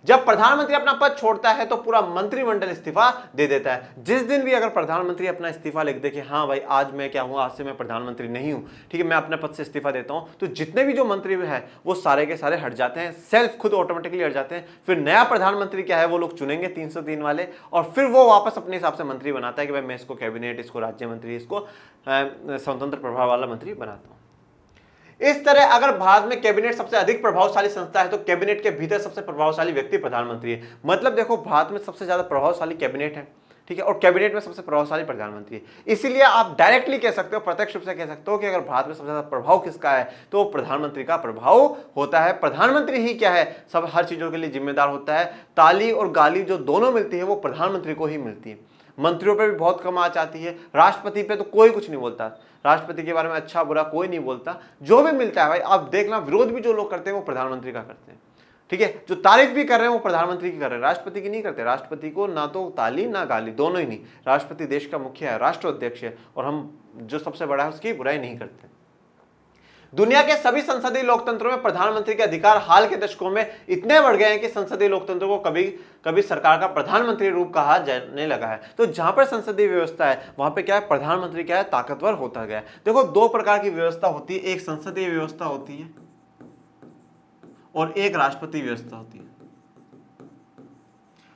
Speaker 1: जब प्रधानमंत्री अपना पद छोड़ता है तो पूरा मंत्रिमंडल इस्तीफा दे देता है। जिस दिन भी अगर प्रधानमंत्री अपना इस्तीफा लिख दे कि हाँ भाई आज मैं क्या हूं, आज से मैं प्रधानमंत्री नहीं हूं, ठीक है, मैं अपने पद से इस्तीफा देता हूं, तो जितने भी जो मंत्री हैं वो सारे के सारे हट जाते हैं, सेल्फ खुद ऑटोमेटिकली हट जाते हैं। फिर नया प्रधानमंत्री क्या है, वो लोग चुनेंगे 303 वाले, और फिर वो वापस अपने हिसाब से मंत्री बनाता है कि भाई मैं इसको कैबिनेट, इसको राज्य मंत्री, इसको स्वतंत्र प्रभाव वाला मंत्री बनाता हूं। इस तरह अगर भारत में कैबिनेट सबसे अधिक प्रभावशाली संस्था है तो कैबिनेट के भीतर सबसे प्रभावशाली व्यक्ति प्रधानमंत्री है। मतलब देखो भारत में सबसे ज्यादा प्रभावशाली कैबिनेट है, ठीक है, और कैबिनेट में सबसे प्रभावशाली प्रधानमंत्री है। इसीलिए आप डायरेक्टली कह सकते हो, प्रत्यक्ष रूप से कह सकते हो कि अगर भारत में सबसे ज्यादा प्रभाव किसका है तो प्रधानमंत्री का प्रभाव होता है। प्रधानमंत्री ही क्या है, सब हर चीजों के लिए जिम्मेदार होता है। ताली और गाली जो दोनों मिलती है वो प्रधानमंत्री को ही मिलती है। मंत्रियों पे भी बहुत कम आंच आती है, राष्ट्रपति पे तो कोई कुछ नहीं बोलता, राष्ट्रपति के बारे में अच्छा बुरा कोई नहीं बोलता। जो भी मिलता है भाई आप देखना, विरोध भी जो लोग करते हैं वो प्रधानमंत्री का करते हैं। ठीक है, जो तारीफ भी कर रहे हैं वो प्रधानमंत्री की कर रहे हैं, राष्ट्रपति की नहीं करते। राष्ट्रपति को ना तो ताली ना गाली, दोनों ही नहीं। राष्ट्रपति देश का मुखिया है, राष्ट्राध्यक्ष है, और हम जो सबसे बड़ा है उसकी बुराई नहीं करते। दुनिया के सभी संसदीय लोकतंत्रों में प्रधानमंत्री के अधिकार हाल के दशकों में इतने बढ़ गए हैं कि संसदीय लोकतंत्र को कभी कभी सरकार का प्रधानमंत्री रूप कहा जाने लगा है। तो जहां पर संसदीय व्यवस्था है वहां पे क्या है, प्रधानमंत्री क्या है, ताकतवर होता गया है। देखो दो प्रकार की व्यवस्था होती है, एक संसदीय व्यवस्था होती है और एक राष्ट्रपति व्यवस्था होती है।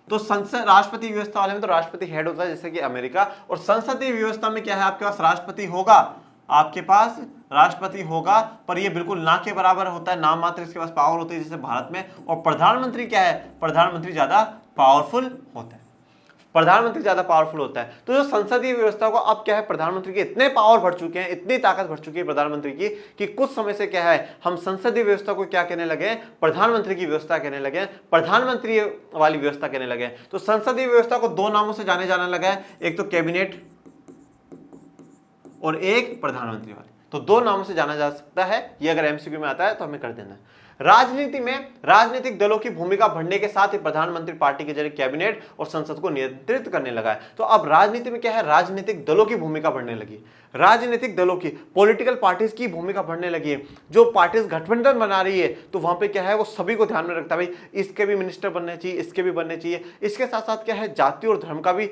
Speaker 1: तो संसद राष्ट्रपति व्यवस्था वाले में तो राष्ट्रपति हेड होता है जैसे कि अमेरिका, और संसदीय व्यवस्था में क्या है, आपके पास राष्ट्रपति होगा, आपके पास राष्ट्रपति होगा, पर ये बिल्कुल ना के बराबर होता है, नाम मात्र इसके पास पावर होती है जैसे भारत में। और प्रधानमंत्री क्या है, प्रधानमंत्री ज्यादा पावरफुल होता है, प्रधानमंत्री ज्यादा पावरफुल होता है। तो जो संसदीय व्यवस्था को अब क्या है, प्रधानमंत्री के इतने पावर बढ़ चुके हैं, इतनी ताकत बढ़ चुकी है प्रधानमंत्री की, कि कुछ समय से क्या है, हम संसदीय व्यवस्था को क्या कहने लगे, प्रधानमंत्री की व्यवस्था कहने लगे, प्रधानमंत्री वाली व्यवस्था कहने लगे। तो संसदीय व्यवस्था को दो नामों से जाने जाने लगा है, एक तो कैबिनेट और एक प्रधानमंत्री वाली, तो दो नामों से जाना जा सकता है। ये अगर एमसीक्यू में आता है तो हमें कर देना है। राजनीति में राजनीतिक दलों की भूमिका बढ़ने के साथ ही प्रधानमंत्री पार्टी के जरिए कैबिनेट और संसद को नियंत्रित करने लगा है। तो अब राजनीति में क्या है, राजनीतिक दलों की भूमिका बढ़ने लगी, राजनीतिक दलों की, पॉलिटिकल पार्टीज की भूमिका बढ़ने लगी है। जो पार्टीज गठबंधन बना रही है तो वहां पे क्या है, वो सभी को ध्यान में रखता है, भाई इसके भी मिनिस्टर बनने चाहिए, इसके भी बनने चाहिए। इसके साथ साथ क्या है, जाति और धर्म का भी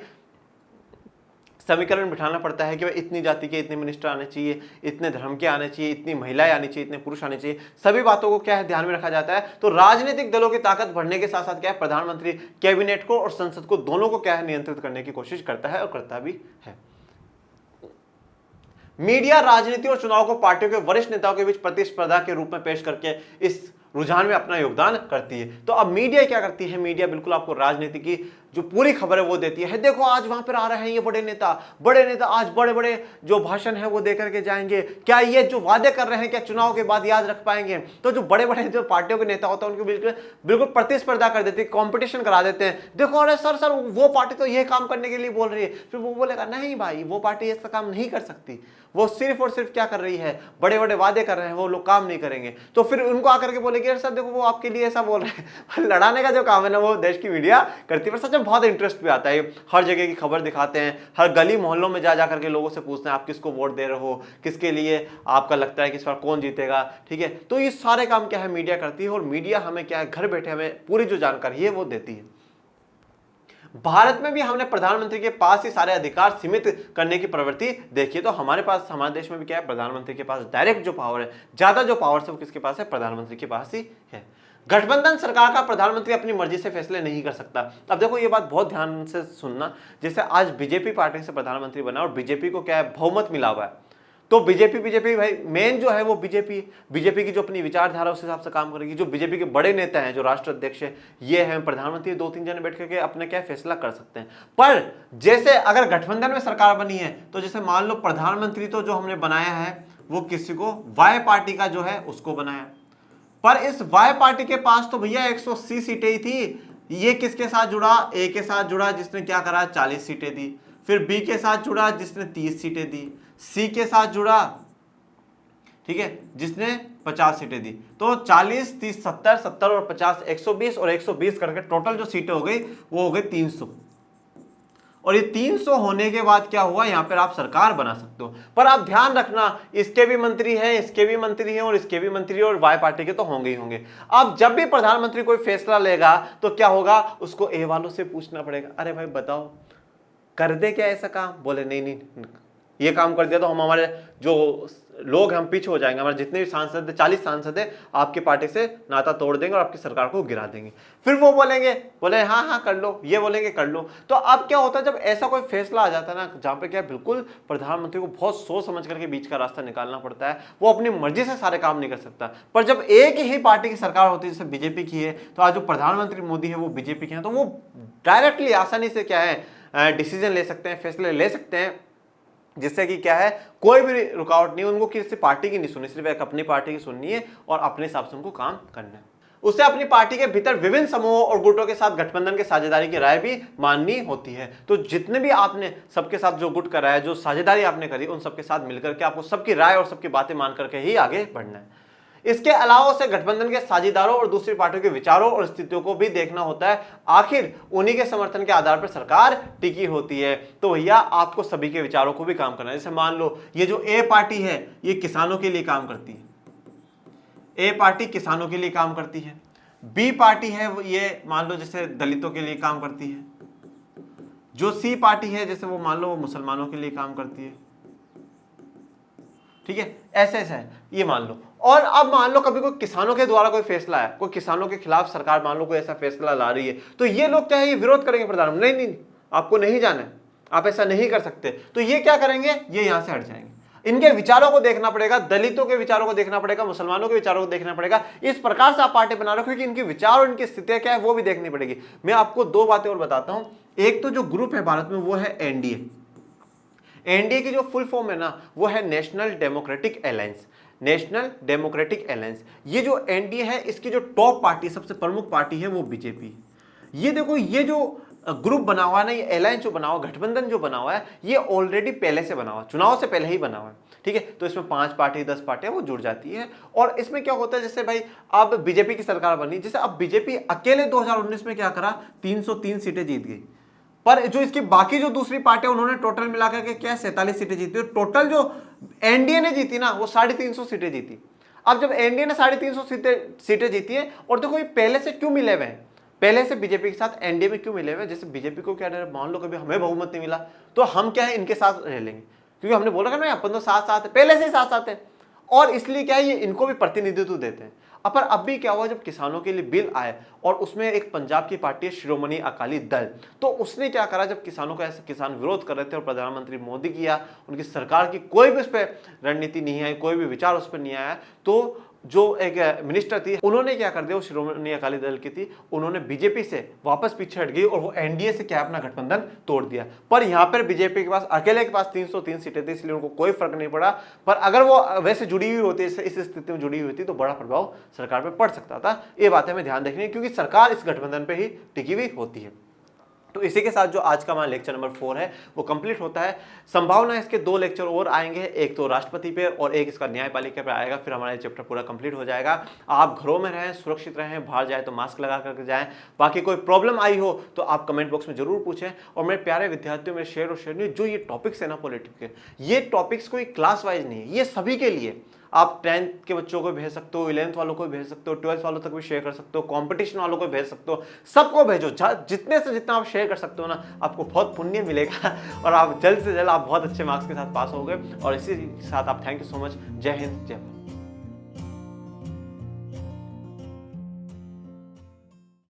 Speaker 1: समीकरण बिठाना पड़ता है कि भाई इतनी जाति के इतने मिनिस्टर आने चाहिए, इतने धर्म के आने चाहिए, इतनी महिलाएं आनी चाहिए, इतने पुरुष आने चाहिए। सभी बातों को क्या है, ध्यान में रखा जाता है। तो राजनीतिक दलों की ताकत बढ़ने के साथ साथ क्या है, प्रधानमंत्री कैबिनेट को और संसद को दोनों को क्या है, नियंत्रित करने की कोशिश करता है और करता भी है। मीडिया राजनीति और चुनाव को पार्टियों के वरिष्ठ नेताओं के बीच प्रतिस्पर्धा के रूप में पेश करके इस रुझान में अपना योगदान करती है। तो अब मीडिया क्या करती है, मीडिया बिल्कुल आपको राजनीति की जो पूरी खबर है वो देती है। देखो आज वहां पर आ रहे हैं ये बड़े नेता आज बड़े बड़े जो भाषण है वो देकर के जाएंगे, क्या ये जो वादे कर रहे हैं क्या चुनाव के बाद याद रख पाएंगे। तो जो बड़े बड़े जो पार्टियों के नेता होते हैं उनको बिल्कुल प्रतिस्पर्धा कर देते हैं, कॉम्पिटिशन करा देते हैं। देखो अरे सर वो पार्टी तो ये काम करने के लिए बोल रही है, फिर वो बोलेगा नहीं भाई वो पार्टी ऐसा काम नहीं कर सकती, वो सिर्फ और सिर्फ क्या कर रही है, बड़े बड़े वादे कर रहे हैं, वो लोग काम नहीं करेंगे। तो फिर उनको आकर के बोलेंगे सर देखो वो आपके लिए ऐसा बोल रहे हैं। लड़ाने का जो काम है ना वो देश की मीडिया करती है। पर सच में बहुत इंटरेस्ट भी आता है, हर जगह की खबर दिखाते हैं, हर गली मोहल्लों में जा करके लोगों से पूछते हैं आप किसको वोट दे रहे हो, किसके लिए आपका लगता है कि इस बार कौन जीतेगा। ठीक है, तो ये सारे काम क्या है मीडिया करती है, और मीडिया हमें क्या है घर बैठे हमें पूरी जो जानकारी है वो देती है। भारत में भी हमने प्रधानमंत्री के पास ही सारे अधिकार सीमित करने की प्रवृत्ति देखी। तो हमारे पास, हमारे देश में भी क्या है, प्रधानमंत्री के पास डायरेक्ट जो पावर है, ज्यादा जो पावर है वो किसके पास है, प्रधानमंत्री के पास ही है। गठबंधन सरकार का प्रधानमंत्री अपनी मर्जी से फैसले नहीं कर सकता। अब देखो ये बात बहुत ध्यान से सुनना, जैसे आज बीजेपी पार्टी से प्रधानमंत्री बना और बीजेपी को क्या है, बहुमत मिला हुआ है। तो बीजेपी भाई मेन जो है वो बीजेपी की जो अपनी विचारधारा उस हिसाब से काम करेगी। जो बीजेपी के बड़े नेता हैं, जो राष्ट्र अध्यक्ष है, ये हैं प्रधानमंत्री, दो तीन जने बैठ करके अपने क्या फैसला कर सकते हैं। पर जैसे अगर गठबंधन में सरकार बनी है तो जैसे मान लो प्रधानमंत्री तो जो हमने बनाया है वो किसी को वाय पार्टी का जो है उसको बनाया, पर इस वाय पार्टी के पास तो भैया 180 सीटें ही थी। ये किसके साथ जुड़ा, ए के साथ जुड़ा जिसने क्या करा 40 सीटें दी, फिर बी के साथ जुड़ा जिसने 30 सीटें दी, सी के साथ जुड़ा, ठीक है, जिसने 50 सीटें दी। तो 40 30 70 70 और 50 120 और 120 करके टोटल जो सीटें हो गई वो हो गई 300। और ये 300 होने के बाद क्या हुआ, यहां पर आप सरकार बना सकते हो। पर आप ध्यान रखना इसके भी मंत्री हैं, इसके भी मंत्री हैं और इसके भी मंत्री हैं, और वाई पार्टी के तो होंगे ही होंगे। अब जब भी प्रधानमंत्री कोई फैसला लेगा तो क्या होगा, उसको ए वालों से पूछना पड़ेगा, अरे भाई बताओ कर दे क्या ऐसा काम। बोले नहीं ये काम कर दिया तो हम, हमारे जो लोग हम पीछे हो जाएंगे, हमारे जितने भी सांसद 40 सांसद है आपकी पार्टी से नाता तोड़ देंगे और आपकी सरकार को गिरा देंगे। फिर वो बोले हाँ कर लो, ये बोलेंगे कर लो। तो अब क्या होता है, जब ऐसा कोई फैसला आ जाता है ना जहाँ पे क्या बिल्कुल प्रधानमंत्री को बहुत सोच समझ करके बीच का रास्ता निकालना पड़ता है, वो अपनी मर्जी से सारे काम नहीं कर सकता। पर जब एक ही पार्टी की सरकार होती है जैसे बीजेपी की है, तो आज जो प्रधानमंत्री मोदी है वो बीजेपी के हैं, तो वो डायरेक्टली आसानी से क्या है डिसीजन ले सकते हैं, फैसले ले सकते हैं, जिससे कि क्या है कोई भी रुकावट नहीं, उनको किसी पार्टी की नहीं सुननी, सिर्फ एक अपनी पार्टी की सुननी है और अपने हिसाब से उनको काम करना है। उसे अपनी पार्टी के भीतर विभिन्न समूहों और गुटों के साथ गठबंधन के साझेदारी की राय भी माननी होती है। तो जितने भी आपने सबके साथ जो गुट करा है, जो साझेदारी आपने करी, उन सबके साथ मिलकर के आपको सबकी राय और सबकी बातें मान करके ही आगे बढ़ना है। इसके अलावा उसे गठबंधन के साझेदारों और दूसरी पार्टियों के विचारों और स्थितियों को भी देखना होता है, आखिर उन्हीं के समर्थन के आधार पर सरकार टिकी होती है। तो भैया आपको सभी के विचारों को भी काम करना है। जैसे मान लो ये जो ए पार्टी है ये किसानों के लिए काम करती है, ए पार्टी किसानों के लिए काम करती है, बी पार्टी है ये मान लो जैसे दलितों के लिए काम करती है, जो सी पार्टी है जैसे वो मान लो मुसलमानों के लिए काम करती है, ठीक है, ऐसे ऐसा है ये मान लो। और अब मान लो कभी कोई किसानों के द्वारा कोई फैसला है, कोई किसानों के खिलाफ सरकार मान लो कोई ऐसा फैसला ला रही है, तो ये लोग क्या है, ये विरोध करेंगे प्रधानमंत्री, नहीं नहीं आपको नहीं जाना है, आप ऐसा नहीं कर सकते। तो ये क्या करेंगे, ये यहां से हट जाएंगे। इनके विचारों को देखना पड़ेगा, दलितों के विचारों को देखना पड़ेगा, मुसलमानों के विचारों को देखना पड़ेगा। इस प्रकार से आप पार्टी बना रहे हो क्योंकि इनके विचार और इनकी स्थितियां क्या है वो भी देखनी पड़ेगी। मैं आपको दो बातें और बताता हूं। एक तो जो ग्रुप है भारत में वो है एनडीए। एनडीए की जो फुल फॉर्म है ना वो है national democratic alliance. National democratic alliance, ये जो एनडीए है इसकी जो टॉप पार्टी, सबसे प्रमुख पार्टी है वो बीजेपी। ये देखो, ये जो ग्रुप बना हुआ है ना, ये अलायंस जो बना हुआ, गठबंधन जो बना हुआ है, ये ऑलरेडी पहले से बना हुआ, चुनाव से पहले ही बना हुआ है, ठीक है। तो इसमें 5 पार्टी 10 पार्टियां वो जुड़ जाती है। और इसमें क्या होता है, जैसे भाई अब बीजेपी की सरकार बनी, जैसे अब बीजेपी अकेले 2019 में क्या करा, 303 सीटें जीत गई। पर जो इसकी बाकी जो दूसरी पार्टियां उन्होंने टोटल मिलाकर के क्या 47 सीटें जीती। टोटल जो एनडीए ने जीती ना वो 350 सीटें जीती। अब जब एनडीए ने 350 सीटें जीती है, और देखो ये पहले से क्यों मिले हुए हैं, पहले से बीजेपी के साथ एनडीए में क्यों मिले हुए हैं। जैसे बीजेपी को क्या डर, मान लो कभी हमें बहुमत नहीं मिला तो हम क्या है इनके साथ रह लेंगे, क्योंकि हमने बोला ना अपन तो साथ साथ है, पहले से ही साथ साथ है, और इसलिए क्या है ये इनको भी प्रतिनिधित्व देते हैं। पर अब भी क्या हुआ, जब किसानों के लिए बिल आए और उसमें एक पंजाब की पार्टी है श्रोमणी अकाली दल, तो उसने क्या करा, जब किसानों का ऐसे किसान विरोध कर रहे थे और प्रधानमंत्री मोदी की या उनकी सरकार की कोई भी उस पर रणनीति नहीं आई, कोई भी विचार उस पर नहीं आया, तो जो एक मिनिस्टर थी उन्होंने क्या कर दिया, वो श्रोमणी अकाली दल की थी, उन्होंने बीजेपी से वापस पीछे हट गई और वो एनडीए से क्या अपना गठबंधन तोड़ दिया। पर यहाँ पर बीजेपी के पास अकेले के पास 303 सीटें थी, इसलिए उनको कोई फर्क नहीं पड़ा। पर अगर वो वैसे जुड़ी हुई होती, इस स्थिति में जुड़ी हुई थी, तो बड़ा प्रभाव सरकार पर पड़ सकता था। ये बातें हमें ध्यान रखनी है क्योंकि सरकार इस गठबंधन पर ही टिकी हुई होती है। तो इसी के साथ जो आज का हमारा लेक्चर नंबर 4 है वो कंप्लीट होता है। संभावना है इसके 2 लेक्चर और आएंगे, एक तो राष्ट्रपति पे और एक इसका न्यायपालिका पे आएगा, फिर हमारा चैप्टर पूरा कंप्लीट हो जाएगा। आप घरों में रहें, सुरक्षित रहें, बाहर जाए तो मास्क लगा करके जाएं। बाकी कोई प्रॉब्लम आई हो तो आप कमेंट बॉक्स में जरूर पूछें। और मेरे प्यारे विद्यार्थियों, मेरे शेयर और शेयर जो ये टॉपिक्स है ना पॉलिटिक्स के, ये टॉपिक्स कोई क्लास वाइज नहीं है, ये सभी के लिए। आप 10th के बच्चों को भेज सकते हो, 11th वालों को भेज सकते हो, 12th वालों तक भी शेयर कर सकते हो, कंपटीशन वालों को भेज सकते हो, सबको भेजो। जितने से जितना आप शेयर कर सकते हो ना, आपको बहुत पुण्य मिलेगा और आप जल्द से जल्द आप बहुत अच्छे मार्क्स के साथ पास होगे। और इसी के साथ आप थैंक यू सो मच। जय हिंद, जय भारत।